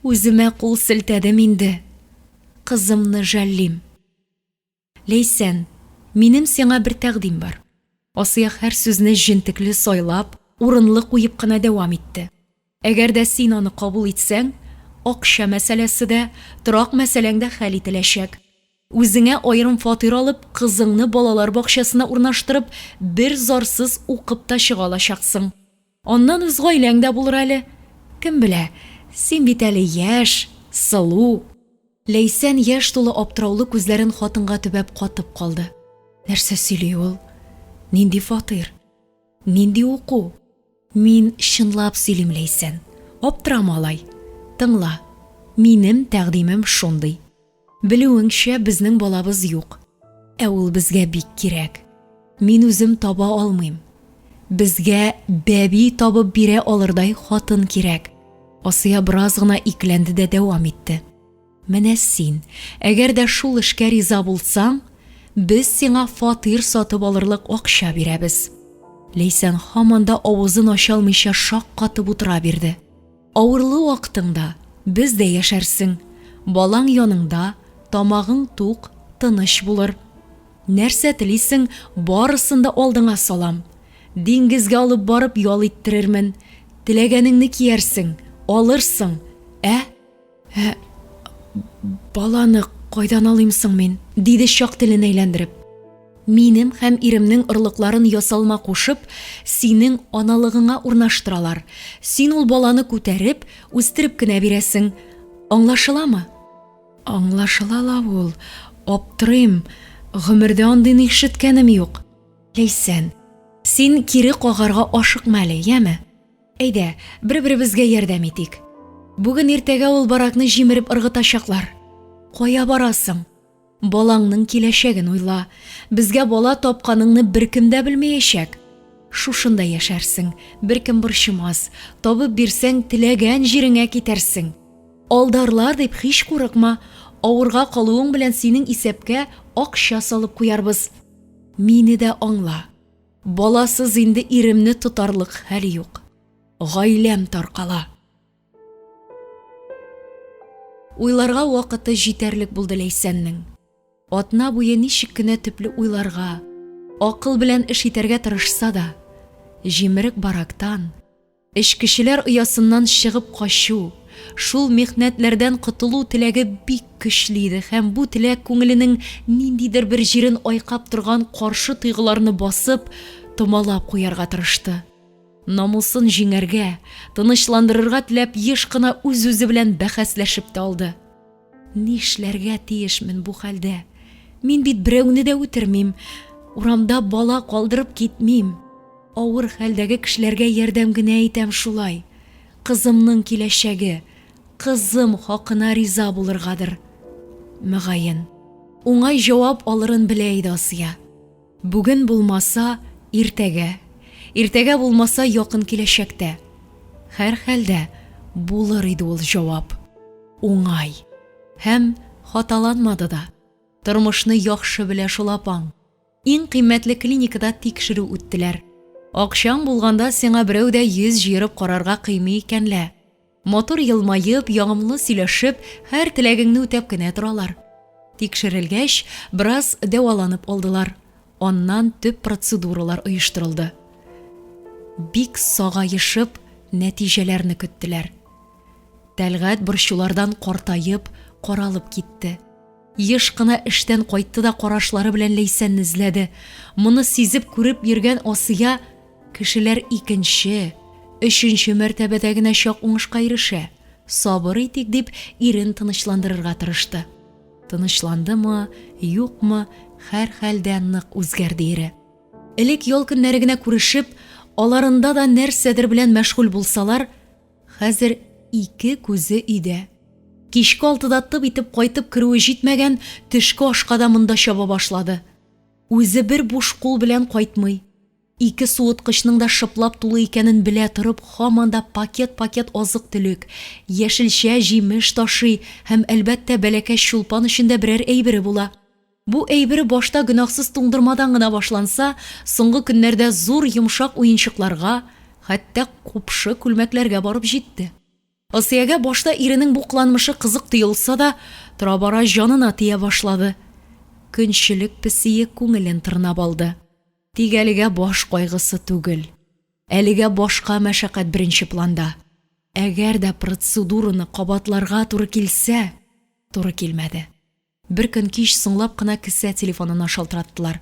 Үземә кул селтәдем инде. Кызымны жәллим. Ләйсән, минем сиңа бер тәкъдим бар. Асия һәр сүзне җентекле сайлап, урынлы куеп кына дәвам итте. Әгәр дә син аны кабул итсәң, акча мәсьәләсе дә, торак мәсьәләң дә хәл ителәчәк. Үзеңә аерым фатир алып, кызыңны балалар бакчасына урнаштырып, бер зарсыз укып та чыга алачаксың. Аннан үз гаиләң дә булыр әле. Кем белә, син бит әле яшь, сылу. Ләйсән яшь тулы аптыраулы күзләрен хатынга төбәп катып калды. Нәрсә сөйли ул? Нинди фатир? Нинди уку? Мин чынлап сөйлим, Ләйсән. Аптырама алай. Тыңла, минем тәкъдимем шундый. Белүеңчә, безнең балабыз юк. Ә ул безгә бик кирәк. Мин үзем таба алмыйм. Безгә бәби табып бирә алырдай хатын кирәк. Асия бераз гына икеләнде дә дәвам итте. Менә син, әгәр дә шул эшкә риза булсаң, без сиңа фатир сатып алырлык акча бирәбез. Ләйсән һаман да авызын ача алмыйча шаккатып утыра бирде. Авырлы вакытыңда без дә яшәрсең. Балаң яныңда, тамагың тук, тыныч булыр. Нәрсә телисең, барысын да алдыңа салам. Диңгезгә алып барып ял иттерермен. Теләгәнеңне киярсең, алырсың. Баланы кайдан алыйм соң мин? Диде чак телен әйләндереп. Минем һәм иремнең орлыкларын ясалма кушып, синең аналыгыңа урнаштыралар. Син ул баланы күтәреп, үстереп кенә бирәсең. Аңлашыламы? Аңлашыла ул. Аптырыйм. Гомердә андый ишеткәнем юк. Ләйсән, син кире кагарга ашыкма әле, яме? Әйдә, бер-беребезгә ярдәм итик. Бүген иртәгә ул баракны җимереп ыргытачаклар. Кая барасың? Балаңның киләчәген уйла. Безгә бала тапканыңны беркем дә белмәячәк. Шушында яшәрсең, беркем борчымас. Табып бирсәң, теләгән җиреңә китәрсең. Алдарлар дип һич курыкма. Авырга калуың белән синең исәпкә акча салып куярбыз. Мине дә аңла. Баласыз инде иремне тотарлык хәл юк. Гаиләм таркала. Уйларга вакыты җитәрлек булды Ләйсәннең. Атна буе ничек кенә төпле уйларга, акыл белән эш итәргә тырышса да, җимерек барактан, эшкечеләр оясыннан чыгып качу, шул михнәтләрдән котылу теләге бик көчле иде һәм бу теләк күңеленең ниндидер бер җирен айкап торган каршы тойгыларны басып, томалап куярга тырышты. Намусын җиңәргә, тынычландырырга теләп еш кына үз-үзе белән бәхәсләшеп тә алды. Нишләргә тиешмен бу хәлдә? Мин бит берәүне дә үтермим, урамда бала калдырып китмим. Авыр хәлдәге кешеләргә ярдәм генә итәм шулай. Кызымның киләчәге, кызым хакына риза булыргадыр. Мөгаен, уңай җавап алырын белә иде Асия. Бүген булмаса, иртәгә. Иртәгә булмаса, якын киләчәктә. Һәр хәлдә булыр иде ул җавап. Уңай. Һәм хаталанмады да. Тормышны яхшы белә шул апаң. Иң кыйммәтле клиникада тикшерү үттеләр. Акчаң булганда сиңа берәү дә йөз җыерып карарга кыймый икәнлә. Мотор елмаеп, яңымлы сөйләшеп, һәр теләгеңне үтәп кенә торалар. Тикшерелгәч, бераз дәваланып алдылар. Аннан төп процедуралар оештырылды. Бик сагайышып, нәтиҗәләрне көттеләр. Тәлгать борчулардан картаеп, каралып китте. Еш кына эштән кайтты да карашлары белән Ләйсәнне эзләде. Моны сизеп күреп йөргән Асия, кешеләр икенче, өченче мәртәбәдә генә чак уңышка ирешә. Сабыр итик дип, ирен тынычландырырга тырышты. Тынычландымы, юкмы, һәр хәлдә нык үзгәрде ире. Элек ял көннәре генә күрешеп, аларында да нәрсәдер белән мәшгуль булсалар, хәзер ике күзе өйдә. Кичке 6-да тып итеп кайтып керүе җитмәгән, төшке ашка да монда чаба башлады. Үзе бер буш кул белән кайтмый. Ике суыткычның да шыплап тулы икәнен белә торып, һаман да пакет азык-төлек, яшелчә, җимеш ташый һәм әлбәттә бәләкәй чулпан эчендә берәр әйбере була. Бу әйбере башта гөнаһсыз туңдырмадан гына башланса, соңгы көннәрдә зур йомшак уенчыкларга, хәтта купшы күлмәкләргә барып җитте. Асиягә башта иренең бу кыланмышы кызык тоелса да, тора-бара җанына тия башлады. Көнчелек песие күңелен тырнап алды. Тик әлегә баш кайгысы түгел. Әлегә башка мәшәкать беренче планда. Әгәр дә процедураны кабатларга туры килсә, туры килмәде. Бер көн кич соңлап кына кесә телефонына шалтыраттылар.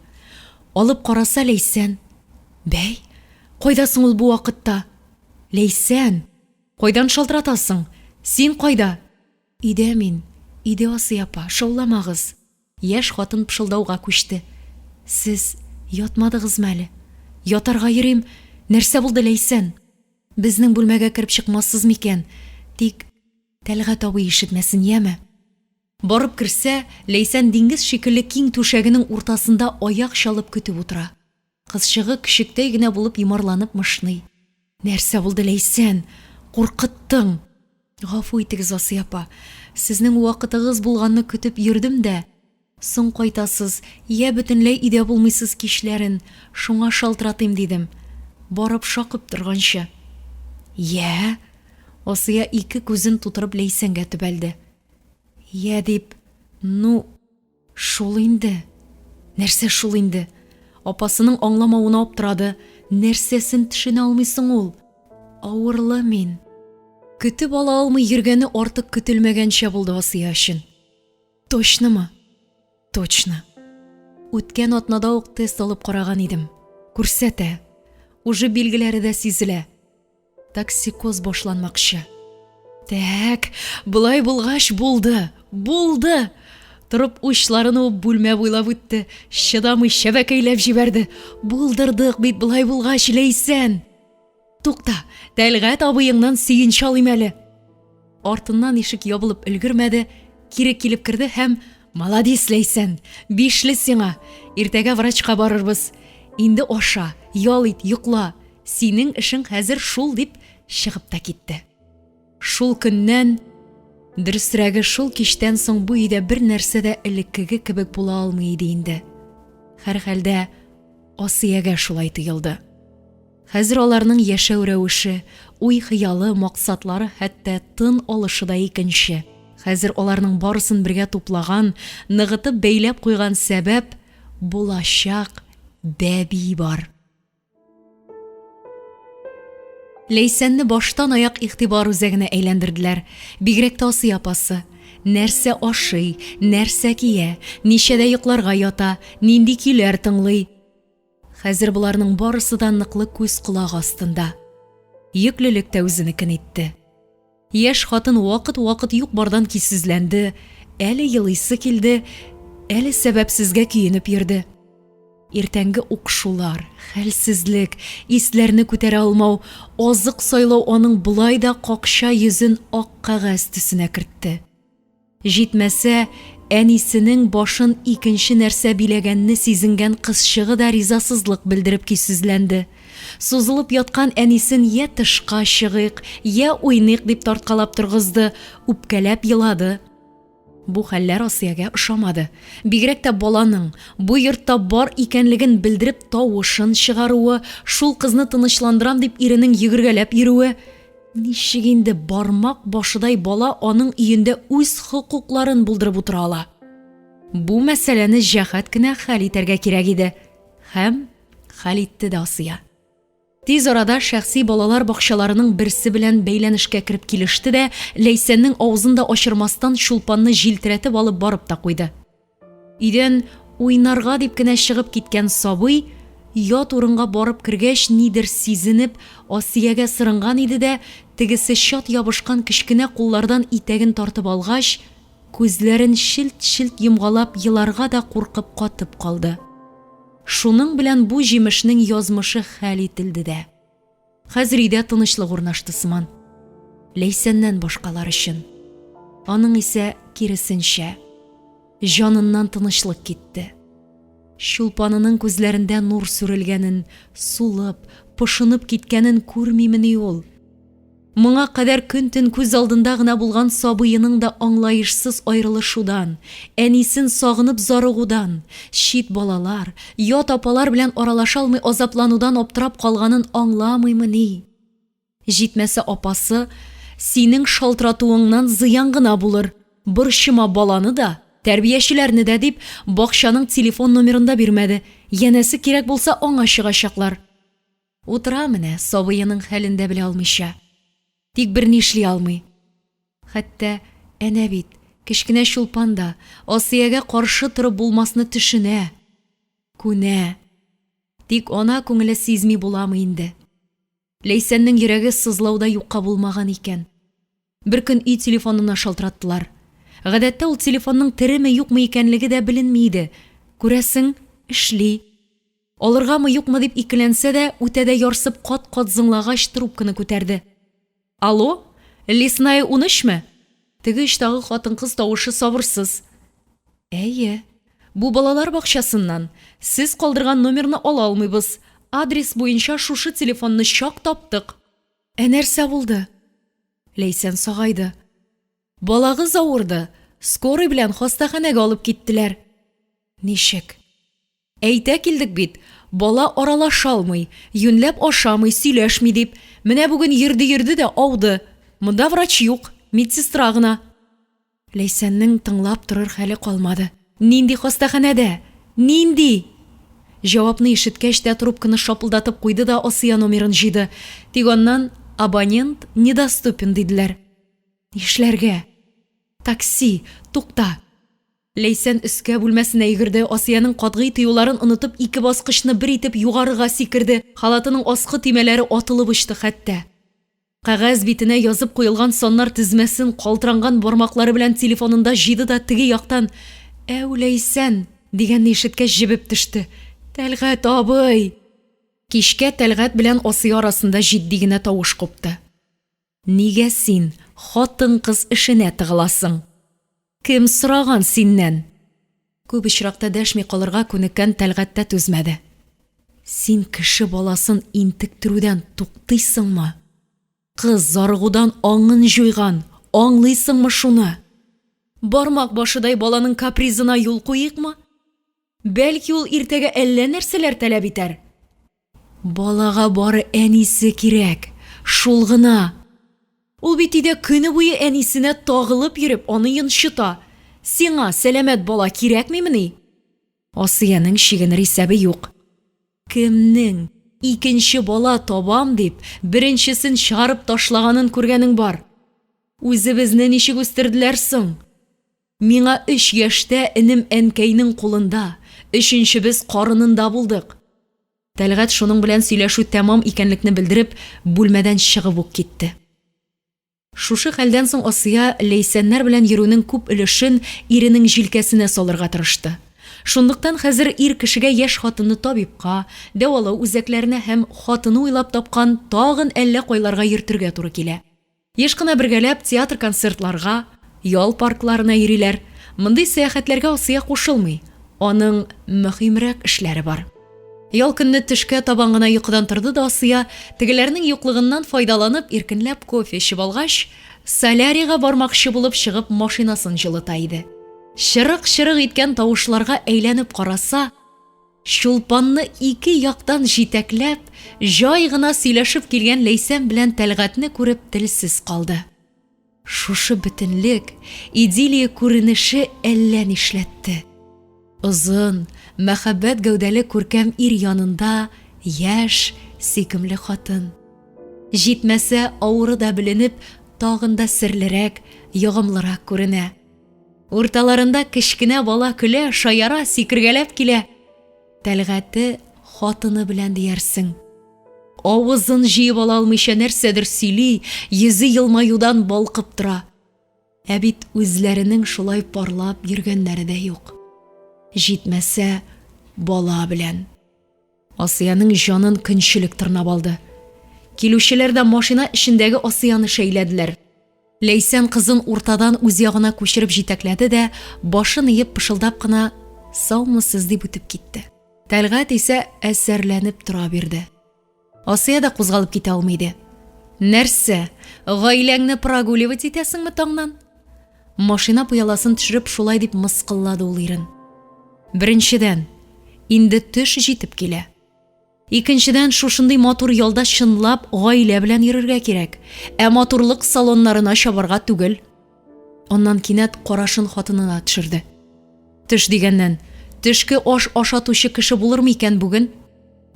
Алып караса Ләйсән. Бәй, кайдасың ул бу вакытта? Ләйсән, кайдан шалтыратасың? Син кайда? Өйдә мин. Өйдә Асия апа, шауламагыз. Яшь хатын пышылдауга күчте. Сез ятмадыгызмы әле? Ятарга йөрим. Нәрсә булды Ләйсән? Безнең бүлмәгә кирип чыкмассыз микән? Тик Тәлгать абый ишетмәсен, яме? Барып керсә, Ләйсән диңгез шикелле киң түшәгенең уртасында аяк чалып көтеп утыра. Кызчыгы кичектәй генә булып йомарланып мышный. Нәрсә булды Ләйсән? Куркыттың. Гафу итегез Асия апа. Сезнең вакытыгыз булганны көтеп йөрдем дә. Соң кайтасыз, я бөтенләй өйдә булмыйсыз кичләрен, шуңа шалтыратыйм дидем. Барып шакып торганчы. Я? Асия ике күзен тутырып Ләйсәнгә төбәлде. Я дип, шул инде. Нәрсә шул инде? Апасының аңламавына аптырады. Нәрсәсен төшенә алмыйсың ул? Авырлы мин. Көтеп ала алмый йөргәне артык көтелмәгәнчә булды Асия өчен. Точнымы? Точно. Үткән атнада ук тест алып караган идем. Күрсәтә. Уже билгеләре дә сизелә. Токсикоз башланмакчы. Так, булай булгач булды. Булды. Торып учларыны бүлмә буйлап үтте. Чыдамый шәбәкәйләп җибәрде. Булдырдык бит булай булгач Ләйсән. Тукта, Тәлгать абыеңнан сөенч алыйм әле. Артыннан ишек ябылып өлгермәде, кире килеп керде һәм Маладис Ләйсән, 5ле сиңа. Иртәгә врачка барырбыз. Инде аша, ял ит, йокла. Синең эшең хәзер шул дип чыгып та китте. Шул көннән, дөресрәге шул кичтән соң бу өйдә бер нәрсә дә элеккеге кебек була алмый иде инде. Һәр хәлдә Асиягә шулай тоелды. Хәзер аларның яшәү рәвеше, уй хыялы, максатлары хәтта тын алышы да икенче. Хәзер аларның барысын бергә туплаган, ныгытып бәйләп куйган сәбәп булачак бәби бар. Ләйсәнне баштан аяк игътибар үзәгенә әйләндерделәр. Бигрәк тә Асия апасы. Нәрсә ашый, нәрсә кия, ничәдә йокларга ята, нинди көйләр тыңлый. Хәзер буларның барысы да ныклы күз колак астында. Йөклелек тә үзенекен итте. Яшь хатын вакыт юк-бардан кисезләнде, әле елыйсы килде, әле сәбәпсезгә көенеп йөрде. Иртәнге укшулар, хәлсезлек, исләрне күтәрә алмау, азык сайлау аның булай да какча йөзен ак кагаз төсенә кертте. Җитмәсә, әнисенең башын икенче нәрсә биләгәнне сизенгән кызчыгы да ризасызлык белдереп кисезләнде. Сузылып яткан әнисен я тышка чыгыйк, я уйныйк дип тарткалап торгызды, үпкәләп елады. Бу хәлләр Асиягә ошамады. Бигрәк тә баланың бу йортта бар икәнлеген белдереп тавышын чыгаруы, шул кызны тынычландырам дип иренең йөгергәләп йөрүе. Ничек инде бармак башыдай бала аның өендә үз хокукларын булдырып утыра ала? Бу мәсьәләне җәһәт кенә хәл итәргә кирәк иде. Һәм хәл итте дә Асия. Тиз арада шәхси балалар бакчаларының берсе белән бәйләнешкә кереп килеште дә, Ләйсәннең авызын да ачырмастан чулпанны җилтерәтеп алып барып та куйды. Өйдән уйнарга дип кенә чыгып киткән сабый, ят урынга барып кергәч нидер сизенеп, Асиягә сырынган иде дә, тегесе чат ябышкан кечкенә куллардан итәген тартып алгач, күзләрен шилт-шилт йомгалап еларга да куркып катып калды. Шуның белән бу җимешнең язмышы хәл ителде дә. Хәзер өйдә тынычлык урнашты сыман. Ләйсәннән башкалар өчен. Аның исә киресенчә. Җаныннан тынычлык китте. Чулпанының күзләрендә нур сүрелгәнен, сулып, пошынып киткәнен күрмимени ул. Моңа кадәр көн-төн күз алдында гына булган сабыйының да аңлаешсыз аерылышудан, әнисен сагынып зарыгудан, чит балалар, ят апалар белән аралаша алмый азапланудан аптырап калганын аңламыймыни? Җитмәсә апасы, синең шалтыратуыңнан зыян гына булыр. Борчыма баланы да, тәрбиячеләрне дә дип, бакчаның телефон номерында бирмәде. Янәсе кирәк булса аңа чыгачаклар. Утыра менә сабыйының хәлен дә белә алмыйча. Тик бер нишли алмый. Хәтта әнә бит, кечкенә чулпан да Асиягә каршы торып булмасны төшенә. Күнә. Тик ана күңеле сизми буламы инде. Ләйсәннең йөрәге сызлауда юкка булмаган икән. Бер көн үй телефонына шалтыраттылар. Гадәттә ул телефонның тереме юкмы икәнлеге дә беленми иде. Күрәсең, эшли. Алыргамы юкмы дип икеләнсә дә, үтәдә ярсып кат-кат зыңлагач трубканы күтәрде. Алло, Лесная 13-ме? Теге эштәге хатын-кыз тавышы сабырсыз. Әйе, бу балалар бакчасыннан. Сез калдырган номерны ала алмыйбыз. Адрес буенча шушы телефонны чак таптык. Нәрсә булды? Ләйсән сагайды. Балагыз авырды. Скорый белән хастаханәгә алып киттеләр. Ничек? Әйтә килдек бит. Бала аралаша алмый, юньләп ашамый, сөйләшми дип. Менә бүген йөрде дә ауды. Монда врач юк, медсестра гына. Ләйсәннең тыңлап торыр хәле калмады. Нинди хастаханәдә? Нинди? Җавапны ишеткәч тә трубканы шапылдатып куйды да Асия номерын җыйды. Тик аннан абонент недоступен диделәр. Нишләргә? Такси, тукта. Ләйсән өскә бүлмәсенә йөгерде, Асияның катгый тыюларын онытып, ике баскычны бер итеп югарыга сикерде. Халатының аскы тимәләре атылып очты хәтта. Кәгазь битенә язып куелган саннар тезмәсен калтыранган бармаклары белән телефонында җыйды да теге яктан «Әү, Ләйсән» дигәнне ишеткәч җибеп төште. Тәлгать абый. Кичкә Тәлгать белән Асия арасында җитди генә тавыш купты. Нигә син хатын-кыз эшенә тыгыласың? Кем сораган синнән? Күп очракта дәшми калырга күнеккән Тәлгатьтә түзмәде. Син кеше баласын интектерүдән туктыйсыңмы? Кыз зарыгудан аңын җуйган, аңлыйсыңмы шуны? Бармак башыдай баланың капризына юл куйыкмы? Бәлки ул иртәгә әллә нәрсәләр таләп итәр. Балага бары әнисе кирәк, шул гына. Ул бит өйдә көне буе әнисенә тагылып йөреп, аны йончыта. Сиңа сәламәт бала кирәкмимени? Асияның чигенер исәбе юк. Кемнең икенче бала табам дип, беренчесен чыгарып ташлаганын күргәнең бар. Үзебезне ничек үстерделәр соң? Миңа 3 яшьтә энем әнкәйнең кулында, 3нчебез карынында булдык. Тәлгать шуның белән сөйләшү тәмам икәнлекне белдереп, бүлмәдән чыгып ук китте. Шушы хәлдән соң Асия Ләйсәннәр белән йөрүнең күп өлешен иренең җилкәсенә салырга тырышты. Шундыктан хәзер ир кешегә яшь хатынны табибка, дәвалау үзәкләренә һәм хатыны уйлап тапкан тагын әллә кайларга йөртергә туры килә. Еш кына бергәләп театр-концертларга, ял паркларына йөриләр. Мондый сәяхәтләргә Асия кушылмый. Аның мөһимрәк эшләре бар. Ял көнне төшкә табан гына йокыдан торды да Асия, тегеләрнең юклыгыннан файдаланып, иркенләп кофе эчеп алгач, солярийга бармакчы булып чыгып машинасын җылыта иде. Шырык-шырык иткән тавышларга әйләнеп караса, Чулпанны ике яктан җитәкләп, җай гына сөйләшеп килгән Ләйсән белән Тәлгатне күреп телсез калды. Шушы бөтенлек, идиллия күренеше әллә нишләтте. Озын, мәхәббәт гәүдәле күркәм ир янында яшь, сөйкемле хатын. Җитмәсә, авыры да беленеп, тагын да серлерәк, ягымлырак күренә. Урталарында кечкенә бала көлә, шаяра, сикергәләп килә. Тәлгате хатыны белән диярсең. Авызын җыеп ала алмыйча нәрсәдер сөйли, йөзе елмаюдан балкып тора. Ә бит үзләренең шулай парлап йөргәннәре дә юк. Җитмәсә, бала белән. Асияның җанын көнчелек тырнап алды. Килүчеләр дә машина эчендәге Асияны шәйләделәр. Ләйсән кызын уртадан үз ягына күчереп җитәкләде дә, башын иеп пышылдап кына "Саумысыз" дип үтеп китте. Тәлгат исә әсәрләнеп тора бирде. Асия да кузгалып китә алмады. Нәрсә, гаиләңне прогуливать итәсеңме таңнан? Машина пыяласын төшереп шулай дип мыскыллады ул ирен. Беренчедән, инде төш җитеп килә. Икенчедән, шушындый матур ялда чынлап гаилә белән йөрергә кирәк, ә матурлык салоннарына чабарга түгел. Оннан кинәт карашын хатынына төшерде. Төш дигәннән, төшке аш ашатучы кеше булырмы икән бүген?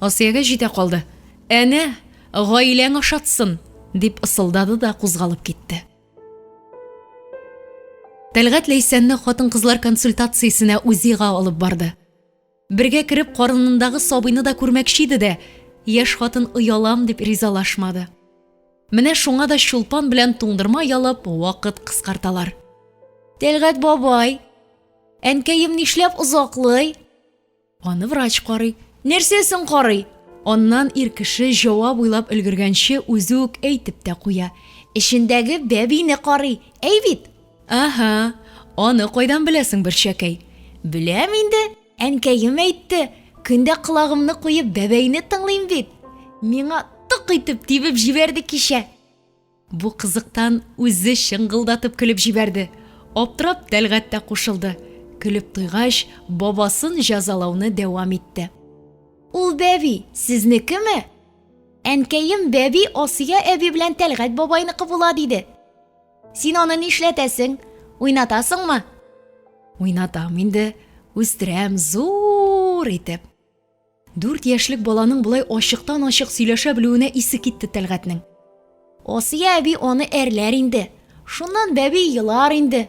Асиягә җитә калды. Әнә, гаиләң ашатсын, дип ысылдады да кузгалып китте. Тәлгат Ләйсәнне хатын-кызлар консультациясенә үзига алып барды. Бергә кереп карынындагы сабыйны да күрмәкче иде дә, яшь хатын уялам дип ризалашмады. Менә шуңа да Чулпан белән туңдырма ялып вакыт кыскарталар. Тәлгат бабай, әнкәем нишләп озаклый? Аны врач карый. Нәрсәсен карый? Аннан ир кеше җавап уйлап өлгергәнче үзе үк әйтеп тә куя. Эшендәге бәбине карый. Әй бит. Аха, аны кайдан беләсең берчәкәй? Беләм инде. Әнкәем әйтте. Көндә кылагымны куеп бәбәйне тыңлыйм бит. Миңа тык итеп тибеп җибәрде кичә. Бу кызыктан үзе шыңгылдатып көлеп җибәрде. Аптырап Тәлгат тә кушылды. Көлеп туйгач, бабасын җәзалауны дәвам итте. Ул бәби сезнекеме? Әнкәем бәби Асия әби белән Тәлгат бабайныкы була диде. Син аны нишләтәсең? Уйнатасыңмы? Уйнатам инде, үстерәм зур итеп. 4 яшьлек баланың булай ачыктан-ачык сөйләшә белүенә исе китте Тәлгатның. Асия әби аны әрләр инде. Шуннан бәби елар инде.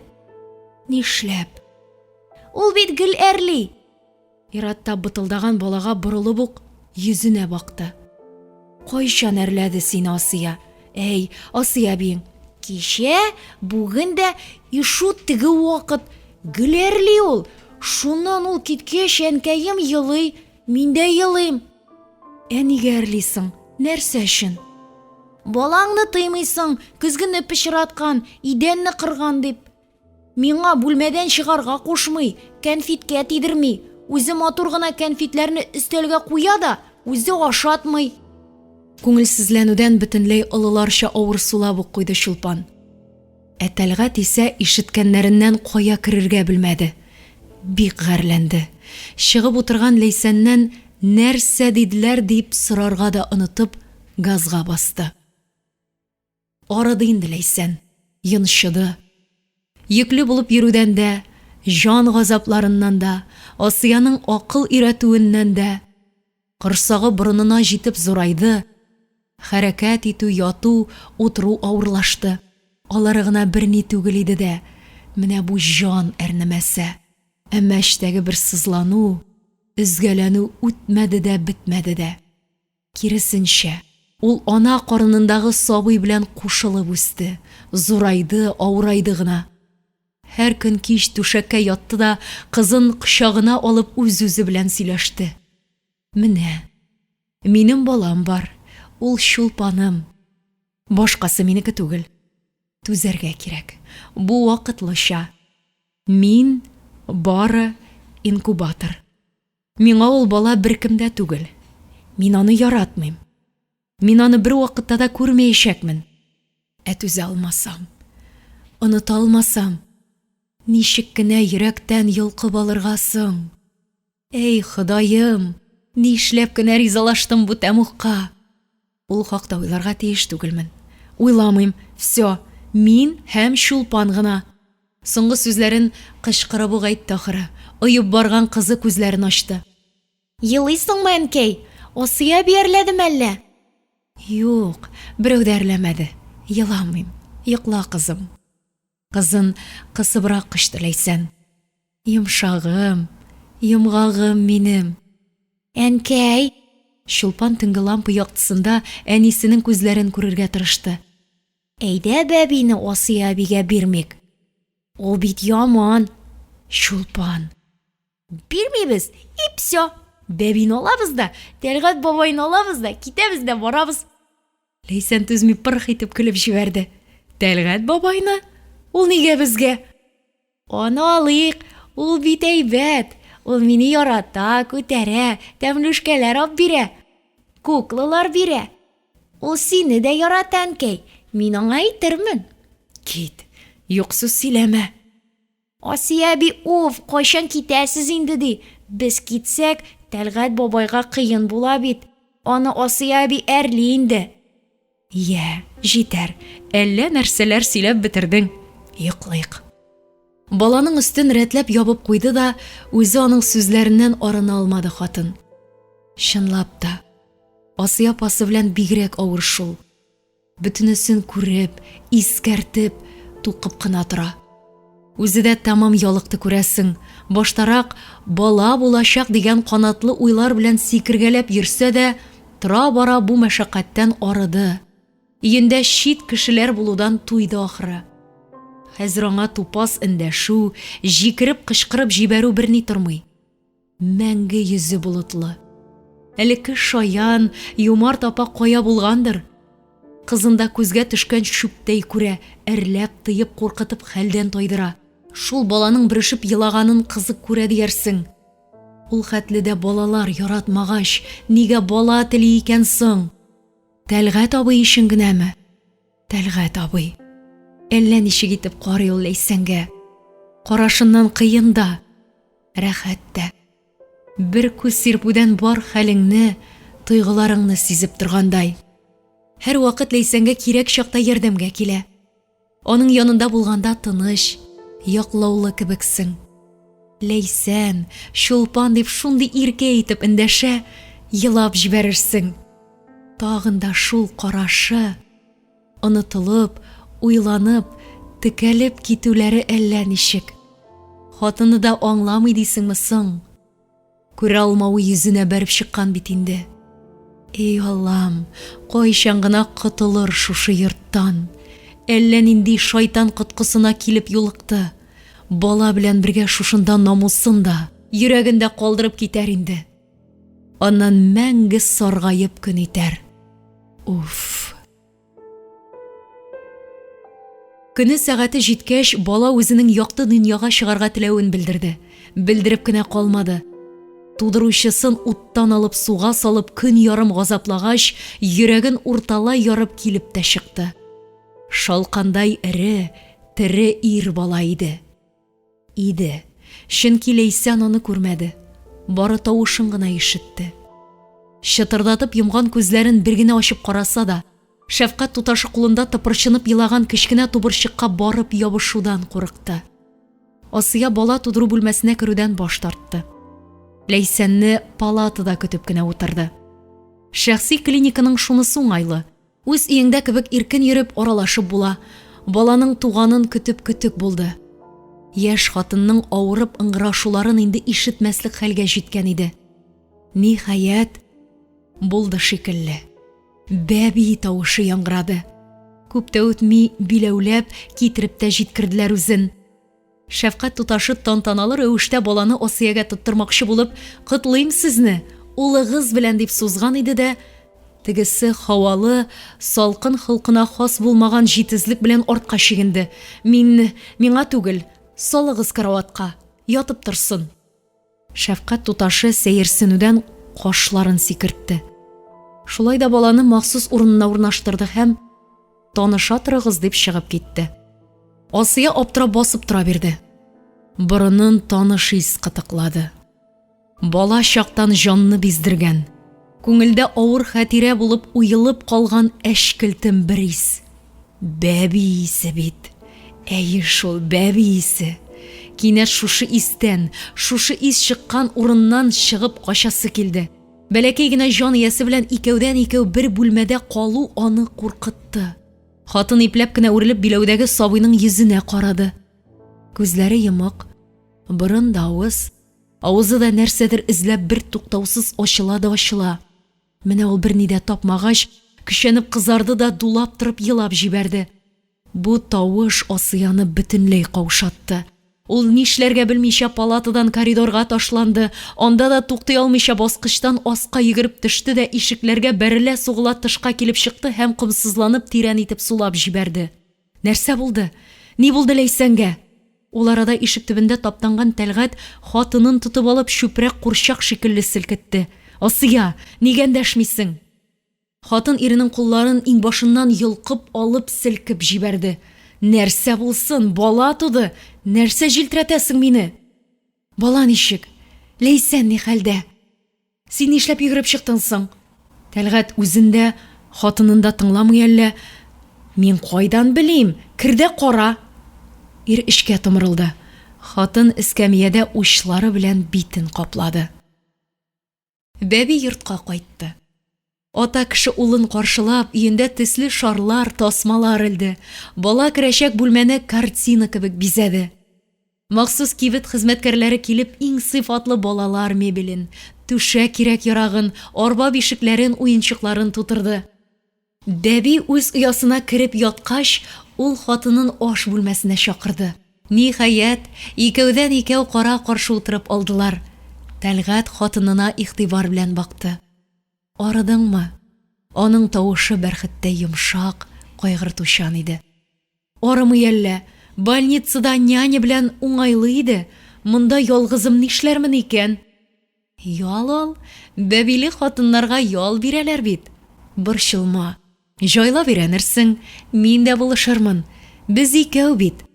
Нишләп? Ул бит гел әрли. Иратта бытылдаган балага борылып ук йөзенә бакты. Кайчан әрләде син Асия? Әй, Асия әбиң, кичә, бүген дә ишу теге вакыт гел әрли ул. Шуннан ул киткәч әнкәем елый, мин дә елыйм. Нигә әрлисең? Нәрсә өчен? Балаңны тыймыйсың, көзгенне пычраткан, идәнне кырган дип. Миңа бүлмәдән чыгарга кушмый, кәнфиткә тидерми. Үзе матур гына кәнфитләрне өстәлгә куя да, үзе ашатмый. Күңелсезләнүдән бөтенләй олыларча авыр сулап ук куйды Чулпан. Ә Тәлгат исә ишеткәннәреннән кая керергә белмәде. Бик гәрләнде. Чыгып утырган Ләйсәннән нәрсә диделәр дип сорарга да онытып, газга басты. Арыды инде Ләйсән, йончыды. Йөкле булып йөрүдән дә, жан газапларыннан да, Асияның акыл өйрәтүеннән дә, корсагы борынына җитеп зурайды. Хәрәкәт итү, яту, утыру авырлашты. Алары гына берни түгел иде дә, менә бу жан әрнемәсә. Әмма эчтәге бер сызлану, үзгәләнү үтмәде дә, бетмәде дә. Киресенчә, ул ана карынындагы сабый белән кушылып үсте, зурайды, авырайды гына. Һәр көн кич түшәккә ятты да, кызын кочагына алып үз-үзе белән сөйләште. Менә, минем балам бар, ул Чулпаным. Башкасы минеке түгел. Түзәргә кирәк. Бу вакытлыча. Мин бары инкубатор. Миңа ул бала беркемдә түгел. Мин аны яратмыйм. Мин аны бер вакытта да күрмәячәкмен. Түзә алмасам, оныта алмасам, Ничек кенә йөрәктән йолкып алырга соң? Эй, Ходаем, нишләп кенә ризалаштым бу тәмугка? Ул хакта уйларга тиеш түгелмен. Уйламыйм, все, мин һәм Чулпан гына. Соңгы сүзләрен кычкырып ук әйтте ахыры. Оеп барган кызы күзләрен ачты. Елыйсыңмы, әнкәй? Асия биярләдеме әллә? Юк, берәү дә әрләмәде. Еламыйм. Йокла, кызым. Кызын кысыбрак кышты Ләйсән. Йомшагым, йомгагым минем. Әнкәй, Чулпан төнге лампа яктысында әнисенең күзләрен күрергә тырышты. Әйдә бәбине Асия әбигә бирмик. Ул бит яман. Чулпан. Бирмибез, и все. Бәбине алабыз да, Тәлгать бабайны алабыз да, китәбез дә барабыз. Ләйсән түзми пырх итеп көлеп җибәрде. Тәлгать бабайны? Ул нигә безгә? Аны алыйк, ул бит әйбәт. Ул мине ярата, күтәрә, тәмлешкәләр ап бирә. Куклалар бирә. Ул сине дә ярата, әнкәй. Мин аңа әйтермен. Кит, юк сүз сөйләмә. Асия әби, кайчан китәсез инде ди. Без китсәк, Тәлгать бабайга кыен була бит. Аны Асия әби әрли инде. Я, җитәр. Әллә нәрсәләр сөйләп бетердең. Йоклыйк. Баланың өстен рәтләп ябып куйды да, үзе аның сүзләреннән арына алмады хатын. Чынлап та, Асия апасы белән бигрәк авыр шул. Бөтенесен күреп, искәртеп, туқып кына тора. Үзе дә тамам ялыкты күрәсең. Баштарак бала булачак дигән канатлы уйлар белән сикергәләп йөрсә дә, тора-бара бу мәшәкатьтән арыды. Өендә чит кешеләр булудан туйды ахыры. Хәзер аңа тупас эндәшү, җикереп кычкырып җибәрү берни тормый. Мәңге йөзе болытлы. Элекке шаян, юмарт апа кая булгандыр? Кызында күзгә төшкән шүптәй күрә, әрләп, тыеп, куркытып хәлдән тайдыра. Шул баланың брешеп елаганын кызык күрә диярсең. Ул хәтледә балалар яратмагач, нигә бала тели икән соң? Тәлгать абый өчен генәме? Тәлгать абый. Әллә ничек итеп карый ул Ләйсәнгә. Карашыннан кыен да, рәхәт тә. Бер күз сирпүдән бар хәлеңне, тойгыларыңны сизеп торгандай. Һәр вакыт Ләйсәнгә кирәк чакта ярдәмгә килә. Аның янында булганда тыныч, яклаулы кебексең. Ләйсән, Чулпан дип шундый иркә итеп эндәшә, елап җибәрерсең. Тагын да шул карашы, онытылып, уйланып, текәлеп китүләре әллә ничек. Хатыны да аңламый дисеңме соң? Күрә алмавы йөзенә бәреп чыккан бит инде. Эй Аллам, кайчан гына котылыр шушы йорттан? Әллә нинди шайтан коткысына килеп юлыкты. Бала белән бергә шушында намусын да, йөрәгендә калдырып китәр инде. Аннан мәңге саргаеп көн итәр. Уф. Көне сәгате җиткәч, бала үзенең якты дөньяга чыгарга теләвен белдерде. Белдереп кенә калмады. Тудыручысын уттан алып суга салып көн ярым газаплагач, йөрәген урталай ярып килеп тә чыкты. Шалкандай эре, тере ир бала иде. Чөнки Ләйсән аны күрмәде. Бары тавышын гына ишетте. Чытырдатып йомган күзләрен бер генә ачып караса да, шәфкать туташы кулында тыпырчынып елаган кечкенә тубырчыкка барып ябышудан курыкты. Асия бала тудыру бүлмәсенә керүдән баш тартты. Ләйсәнне палатада көтеп кенә утырды. Шәхси клиниканың шунысы уңайлы. Үз өеңдә кебек иркен йөреп аралашып була. Баланың туганын көтеп булды. Яшь хатынның авырып ыңгырашуларын инде ишетмәслек хәлгә җиткән иде. Ниһаять, булды шикелле. Бәби тавышы яңгырады. Күп тә үтми биләүләп китереп тә җиткерделәр үзен. Шәфкать туташы тантаналы рәвештә баланы Асиягә тоттырмакчы булып, "Котлыйм сезне, улыгыз белән" дип сузган иде дә, тегесе һавалы, салкын хылкына хас булмаган җитезлек белән артка чигенде. Миңа түгел, салыгыз караватка, ятып торсын. Шәфкать туташы сәерсенүдән кашларын сикертте. Шулай да баланы махсус урынына урнаштырды һәм "Таныша торыгыз" дип чыгып китте. Асия аптырап басып тора бирде. Борынын таныш ис кытыклады. Бала чактан жанны биздергән, күңелдә авыр хәтирә булып уелып калган әшкелтем бер ис. Бәби исе бит. Әйе шул бәби исе. Кинәт шушы истән, шушы ис чыккан урыннан чыгып качасы килде. Бәләкәй генә җан иясе белән икәүдән-икәү бер бүлмәдә калу аны куркытты. Хатын ипләп кенә үрелеп биләүдәге сабыйның йөзенә карады. Күзләре йымык, борын да авыз, авызы да нәрсәдер эзләп бер туктаусыз ачыла да ачыла. Менә ул берни дә тапмагач, көчәнеп кызарды да дулап торып елап җибәрде. Бу тавыш Асияны бөтенләй каушатты. Ул нишләргә белмичә палатадан коридорга ташланды. Анда да туктый алмыйча баскычтан аска йөгереп төште дә ишекләргә бәрелә сугыла тышка килеп чыкты һәм кымсызланып тирән итеп сулап җибәрде. Нәрсә булды? Ни булды Ләйсәнгә? Ул арада ишек төбендә таптанган Тәлгать хатынын тотып алып чүпрәк курчак шикелле селкетте. Асия, нигә дәшмисең? Хатын иренең кулларын иңбашыннан йолкып алып селкеп җибәрде. Нәрсә булсын, бала туды. Нәрсә җилтерәтәсең мине? Бала ничек? Ләйсән ни хәлдә? Син нишләп йөгереп чыктың соң? Тәлгать үзендә, хатынында тыңламый әллә? Мин кайдан белим? Кирдә кара. Ир эшкә томырылды. Хатын эскәмиядә учлары белән битен каплады. Бәби йортка кайтты. Ата кеше улын каршылап, өендә төсле шарлар, тасмалар элде. Бала керәчәк бүлмәне картина кебек бизәде. Махсус кибет хезмәткәрләре килеп, иң сыйфатлы балалар мебелен, түшәк кирәк ярагын, арба бишекләрен, уенчыкларын тутырды. Бәби үз оясына кереп яткач, ул хатынын аш бүлмәсенә чакырды. Ниһаять, икәүдән-икәү кара-каршы утырып алдылар. Тәлгать хатынына игътибар белән бакты. Арыдыңмы? Аның тавышы бәрхеттә йомшак, кайгыртучан иде. Арымый әллә? Больницада няня белән уңайлы иде. Монда ялгызым нишләрмен икән? Ял ал, бәбиле хатыннарга ял бирәләр бит. Борчылма. Җайлап өйрәнерсең, мин дә булышырмын. Без икәү бит.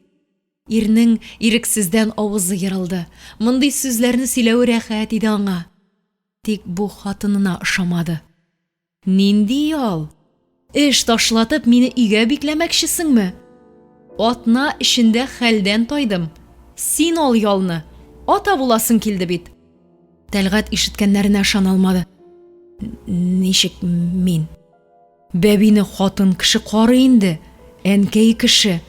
Ирнең ирексездән авызы ярылды. Мондый сүзләрне сөйләү рәхәт иде аңа. Тик бу хатынына ошамады. Нинди ял? Эш ташлатып мине өйгә бикләмәкчесеңме? Атна эчендә хәлдән тайдым. Син ал ялны. Ата буласың килде бит. Тәлгать ишеткәннәренә ышана алмады. Ничек мин? Бәбине хатын кеше кары инде. Әнкәй кеше.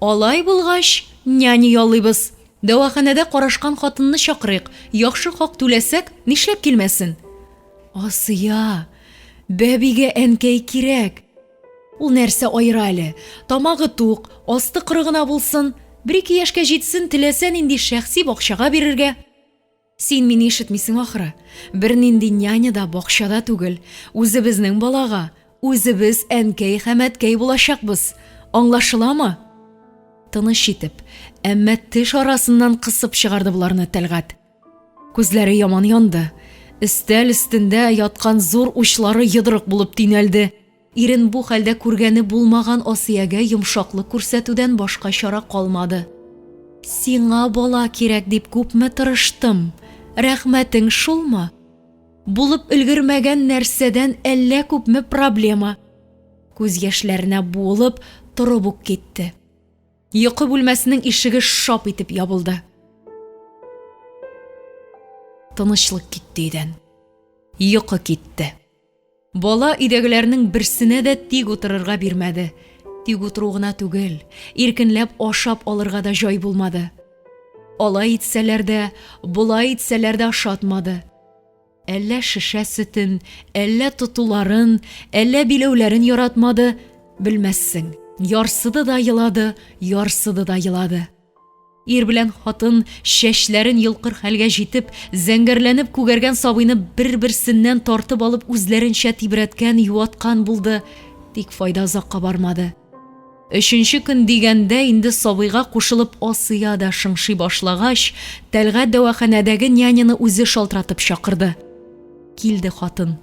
Алай булгач, няня ялыйбыз. Дәваханәдә карашкан хатынны чакырыйк. Яхшы хак түләсәк, нишләп килмәсен? Асия, бәбигә әнкәй кирәк. Ул нәрсә айыра әле? Тамагы тук, асты кырыгына булсын, 1-2 яшькә җитсен, теләсән инде шәхси бакчага бирергә. Син мине ишетмисең ахыры. Бернинди няня да бакчада түгел. Үзебезнең балага, үзебез әнкәй һәм әткәй булачакбыз. Аңлашыламы? Тыныч итеп, әмма теш арасыннан кысып чыгарды буларны Тәлгать. Күзләре яман янды. Өстәл өстендә яткан зур учлары йодрык булып тинәлде. Ирен бу хәлдә күргәне булмаган Асиягә йомшаклык күрсәтүдән башка чара калмады. Сиңа бала кирәк дип күпме тырыштым. Рәхмәтең шулмы? Булып өлгермәгән нәрсәдән әллә күпме проблема. Күз яшьләренә булып торып ук китте. Йокы бүлмәсенең ишеге шап итеп ябылды. Тынычлык китте өйдән. Йокы китте. Бала өйдәгеләрнең берсенә дә тик утырырга бирмәде. Тик утыру гына түгел, иркенләп ашап алырга да җай булмады. Алай итсәләр дә, булай итсәләр дә ашатмады. Әллә шешә сөтен, әллә тотуларын, әллә биләүләрен яратмады, белмәссең. Ярсыды да елады, ярсыды да елады. Ир белән хатын чәчләрен йылкыр хәлгә җитеп, зәңгәрләнеп күгәргән сабыйны бер-берсеннән тартып алып үзләренчә тибрәткән, юаткан булды, тик файда озакка бармады. 3нче көн дигәндә инде сабыйга кушылып Асия да шыңшый башлагач, Тәлгать дәваханәдәге няняны үзе шалтыратып чакырды. Килде хатын.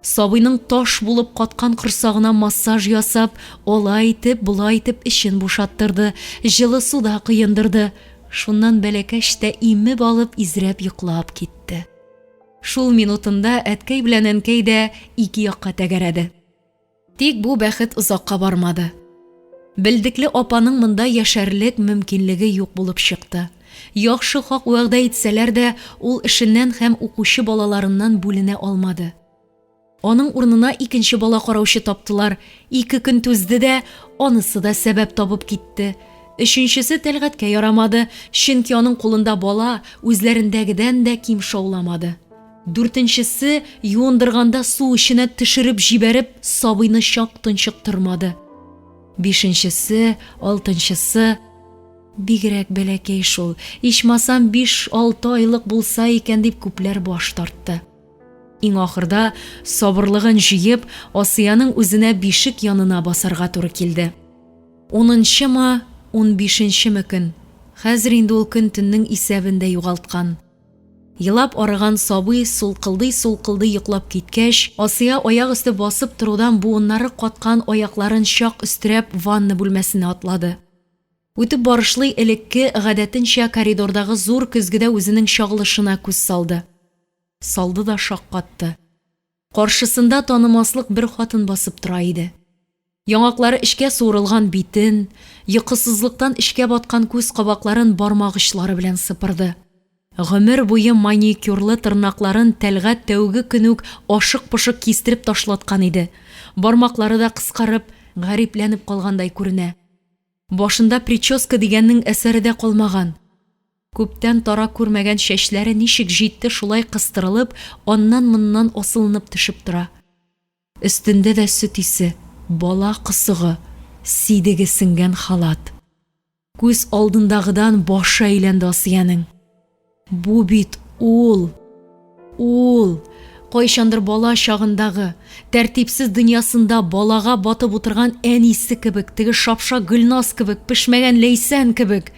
Сабыйның таш булып каткан корсагына массаж ясап, алай итеп, булай итеп эчен бушаттырды, җылы суда кыендырды. Шуннан бәләкәч тә имеп алып изрәп йоклап китте. Шул минутында әткәй белән әнкәй дә ике якка тәгәрәде. Тик бу бәхет озакка бармады. Белдекле апаның монда яшәрлек мөмкинлеге юк булып чыкты. Яхшы хак вәгъдә итсәләр дә, ул эшеннән һәм укучы балаларыннан бүленә алмады. Аның урынына икенче бала караучы таптылар. 2 көн түзде дә, анысы да сәбәп табып китте. Өченчесе Тәлгатькә ярамады, чөнки аның кулында бала үзләрендәгедән дә ким шауламады. 4нчесе юындырганда су эченә төшереп җибәреп, сабыйны чак тончыктырмады. 5нчесе, 6нчысы бигрәк бәләкәй шул, ичмасам 5-6 айлык булса икән дип күпләр баш тартты. Иң ахырда сабырлыгын җыеп, Асияның үзенә бишек янына басарга туры килде. 10нчымы, 15нчеме көн. Хәзер инде ул көн төннең исәбендә югалткан. Елап арыган сабый сулкылдый йоклап киткәч, Асия аяк өсте басып торудан буыннары каткан аякларын чак өстерәп ванна бүлмәсенә атлады. Үтеп барышлый элекке гадәтенчә коридордагы зур көзгедә үзенең чагылышына күз салды. Салды да шаккатты. Каршысында танымаслык бер хатын басып тора иде. Яңаклары эчкә суырылган битен, йокысызлыктан эчкә баткан күз кабакларын бармагычлары белән сыпырды. Гомер буе маникюрлы тырнакларын Тәлгат тәүге көнүк ашык-пошык кистереп ташлаткан иде. Бармаклары да кыскарып, гарипләнеп калгандай күренә. Башында прическа дигәннең әсәре дә калмаган. Күптән тара күрмәгән чәчләре ничек җитте шулай кыстырылып, аннан-моннан асылынып төшеп тора. Өстендә дә сөт исе, бала кысыгы, сидеге сингән халат. Күз алдындагыдан башы әйләнде Асияның. Бу бит ул. Кайчандыр бала чагындагы, тәртипсез дөньясында балага батып утырган әнисе кебек, теге шапша Гөлназ кебек, пешмәгән Ләйсән кебек.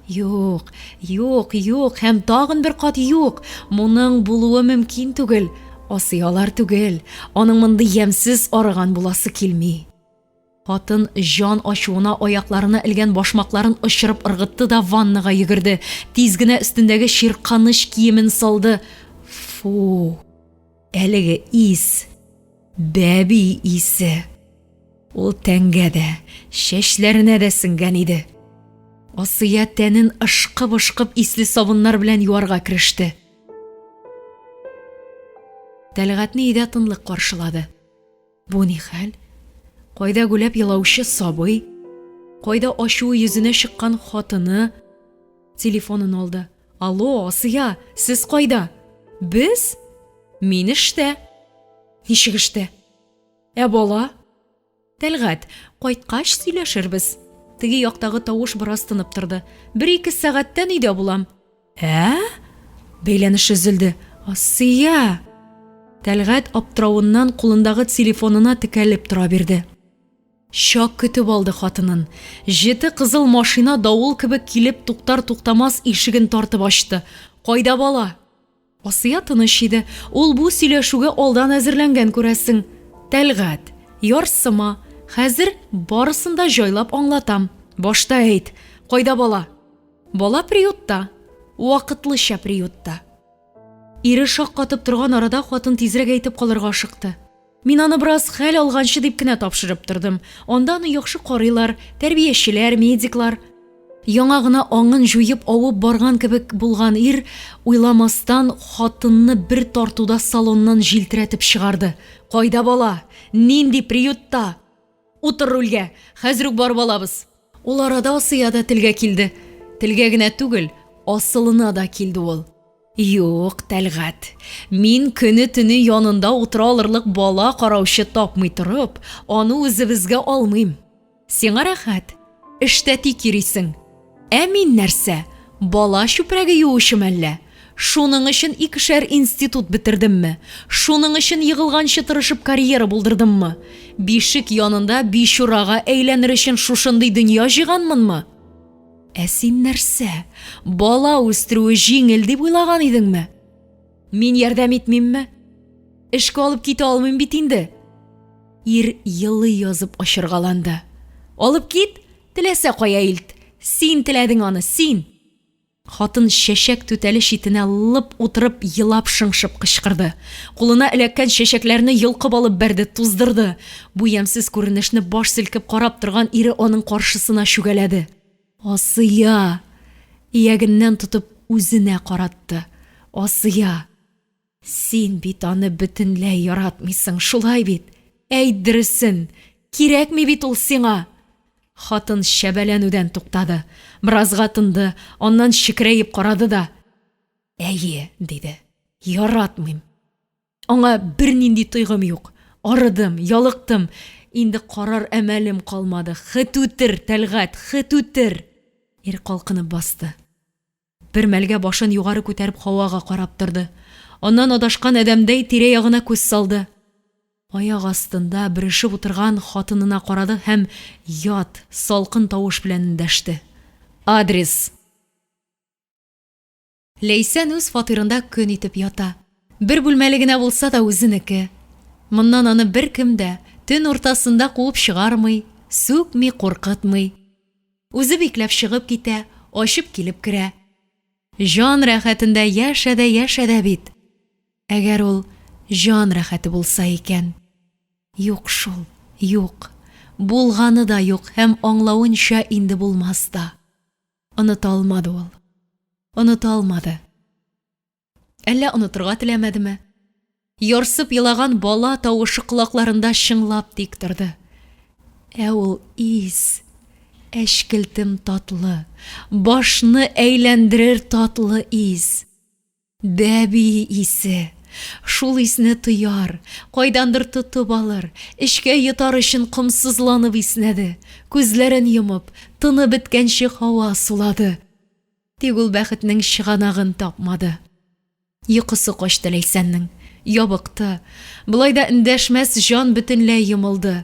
Юк, һәм тагын бер кат юк. Моның булуы мөмкин түгел. Асыялар түгел. Аның монда ямсыз арыган буласы килми. Хатын жан ачуына аякларына элгән башмакларын очырып ыргытты да ваннага йөгерде. Тиз генә өстендәге чирканыш киемен салды. Фу. Әлеге ис. Бәби исе. Ул тәнгә дә, чәчләренә дә сингән иде. Асия тәнен ышкып исле сабыннар белән юарга кереште. Тәлгатне өйдә тынлык каршылады. Бу ни хәл? Кайда гүләп елаучы сабый? Кайда ачуы йөзенә чыккан хатыны? Телефонын алды. Алло, Асия, сез кайда? Без? Мин эштә. Ничек эштә? Бала? Тәлгат, кайткач сөйләшербез. Теге яктагы тавыш бераз тынып торды. 1-2 сәгатьтән өйдә булам. Бәйләнеш өзелде. Асия! Тәлгат аптыравыннан кулындагы телефонына текәлеп тора бирде. Чак көтеп алды хатынын. 7 кызыл машина давыл кебек килеп туктар-туктамас ишеген тартып ачты. Кайда бала? Асия тыныч иде. Ул бу сөйләшүгә алдан әзерләнгән күрәсең. Тәлгат, ярсыма. Хәзер барысын да җайлап аңлатам. Башта әйт, кайда бала? Бала приютта. Вакытлыча приютта. Ире шаккатып торган арада хатын тизрәк әйтеп калырга ашыкты. Мин аны бераз хәл алганчы дип кенә тапшырып тордым. Анда аны яхшы карыйлар, тәрбиячеләр, медиклар. Яңа гына аңын җуеп авып барган кебек булган ир уйламастан хатынны бер тартуда салоннан җилтерәтеп чыгарды. Кайда бала? Нинди приютта? Утыр рульгә, хәзер үк барып алабыз. Ул арада Асия да телгә килде. Телгә генә түгел, асылына да килде ул. Юк, Тәлгат, мин көне-төне янында утыра алырлык бала караучы тапмый торып, аны үзебезгә алмыйм. Сиңа рәхәт, эштә тик йөрисең. Мин нәрсә? Бала чүпрәге юучым әллә? Шуның өчен 2 институт бетердемме? Шуның өчен йыгылганчы тырышып карьера булдырдыммы? Бишек янында бичурага әйләнер өчен шушындый дөнья җыйганмынмы? Син нәрсә? Бала үстерүе җиңел дип уйлаган идеңме? Мин ярдәм итмимме? Эшкә алып китә алмыйм бит инде. Ир йылы язып ашыргаланды. Алып кит, теләсә кая илт. Син теләдең аны, син. Хатын чәчәк түтәле читенә лып утырып елап шыңшып кычкырды. Кулына эләккән чәчәкләрне йолкып алып бәрде, туздырды. Бу ямсыз күренешне баш селкеп карап торган ире аның каршысына чүгәләде. Асия! Иягеннән тотып үзенә каратты. Асия! Син бит аны бөтенләй яратмыйсың, шулай бит? Әйт дөресен, кирәкми бит ул сиңа? Хатын шәбәләнүдән туктады. Биразга тынды, аннан шикрәеп карады да: "Әйе", диде. "Яратмыйм. Аңа бернинди тойгым юк. Арыдым, ялыктым. Инде карар әмәлем калмады. Хит үтер, Тәлгать, хит үтер." Ир калкынып басты. Бер мәлгә башын югары күтәреп һавага карап торды. Аннан адашкан адәмдәй тирә-ягына күз салды. Аяк астында бирешеп утырган хатынына карады һәм ят, салкын тавыш белән эндәште. "Адрес." Ләйсән үз фатирында көн итеп ята. Бер бүлмәле генә булса да үзенеке. Моннан аны беркем дә төн уртасында куып чыгармый, сүкми, куркытмый. Үзе бикләп чыгып китә, ачып килеп керә. Җан рәхәтендә яшә бит. Әгәр ул җан рәхәте булса икән. Юк шул, юк. Булганы да юк һәм аңлавынча инде булмас да. Оныта алмады ул. Оныта алмады. Әллә онытырга теләмәдеме? Ярсып елаган бала тавышы колакларында чыңлап тик торды. Ә ул ис, әшкелтем татлы, башны әйләндерер татлы ис. Бәби исе. Шул исне тояр, кайдандыр тотып алыр, эчкә йотар өчен комсызланып иснәде. Күзләрен йомып, тыны беткәнче һава сулады. Тик ул бәхетнең чыганагын тапмады. Йокысы качты Ләйсәннең. Ябыкты. Булай да эндәшмәс җан бөтенләй йомылды.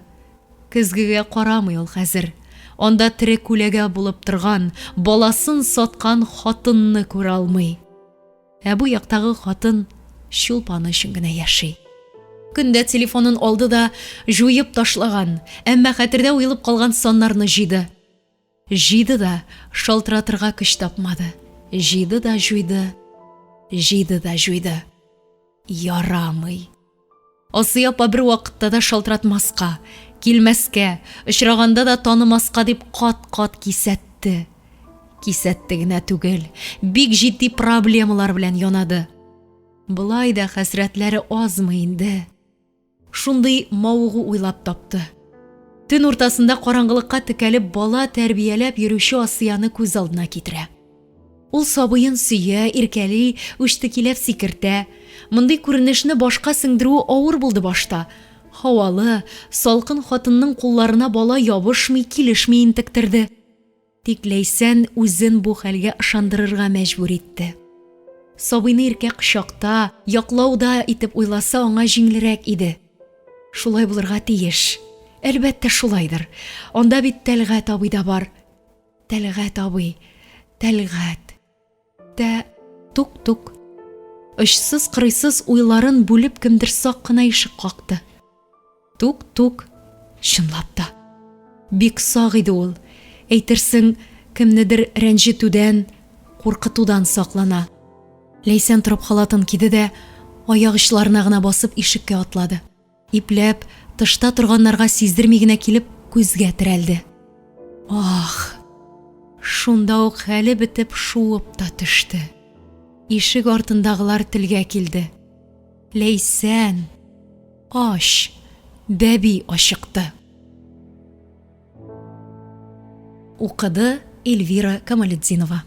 Көзгегә карамый ул хәзер. Анда тере күләгә булып торган, баласын саткан хатынны күрә алмый. Ә бу яктагы хатын чулпаны өчен генә яши. Көндә телефонын алды да жуеп ташлаган, әмма хәтердә уелып калган саннарны җыйды. Җыйды да шалтыратырга көч тапмады. Җыйды да җуйды. Җыйды да җуйды. Ярамый. Асия апа бер вакытта да шалтыратмаска, килмәскә, очраганда да танымаска дип кат-кат кисәтте. Кисәтте генә түгел, бик җитди проблемалар белән янады. Булай да хәсрәтләре азмы инде. Шундый мавыгу уйлап тапты. Төн уртасында караңгылыкка текәлеп бала тәрбияләп йөрүче Асияны күз алдына китерә. Ул сабыен сөя, иркәли, үштекиләп сикертә. Мондый күренешне башка сеңдерү авыр булды башта. Һавалы, салкын хатынның кулларына бала ябышмый, килешми интектерде. Тик Ләйсән үзен бу хәлгә ышандырырга мәҗбүр итте. Сабыйны иркә кочакта, яклауда итеп уйласа аңа җиңелрәк иде. Шулай булырга тиеш. Әлбәттә шулайдыр. Анда бит Тәлгать абый да бар. Тәлгать абый, Тәлгать. Тук-тук. Очсыз-кырыйсыз уйларын бүлеп кемдер сак кына ишек какты. Тук-тук. Чынлап та. Бик сак иде ул. Әйтерсең, кемнедер рәнҗетүдән, куркытудан саклана. Ләйсән торып халатын киде дә, аяк очларына гына басып ишеккә атлады. Ипләп, тышта торганнарга сиздерми генә килеп, күзгә терәлде. Ах! Шунда ук хәле бетеп шуып та төште. Ишек артындагылар телгә килде. Ләйсән! Аш! Бәби ашыкты. Укыды Эльвира Камалетдинова.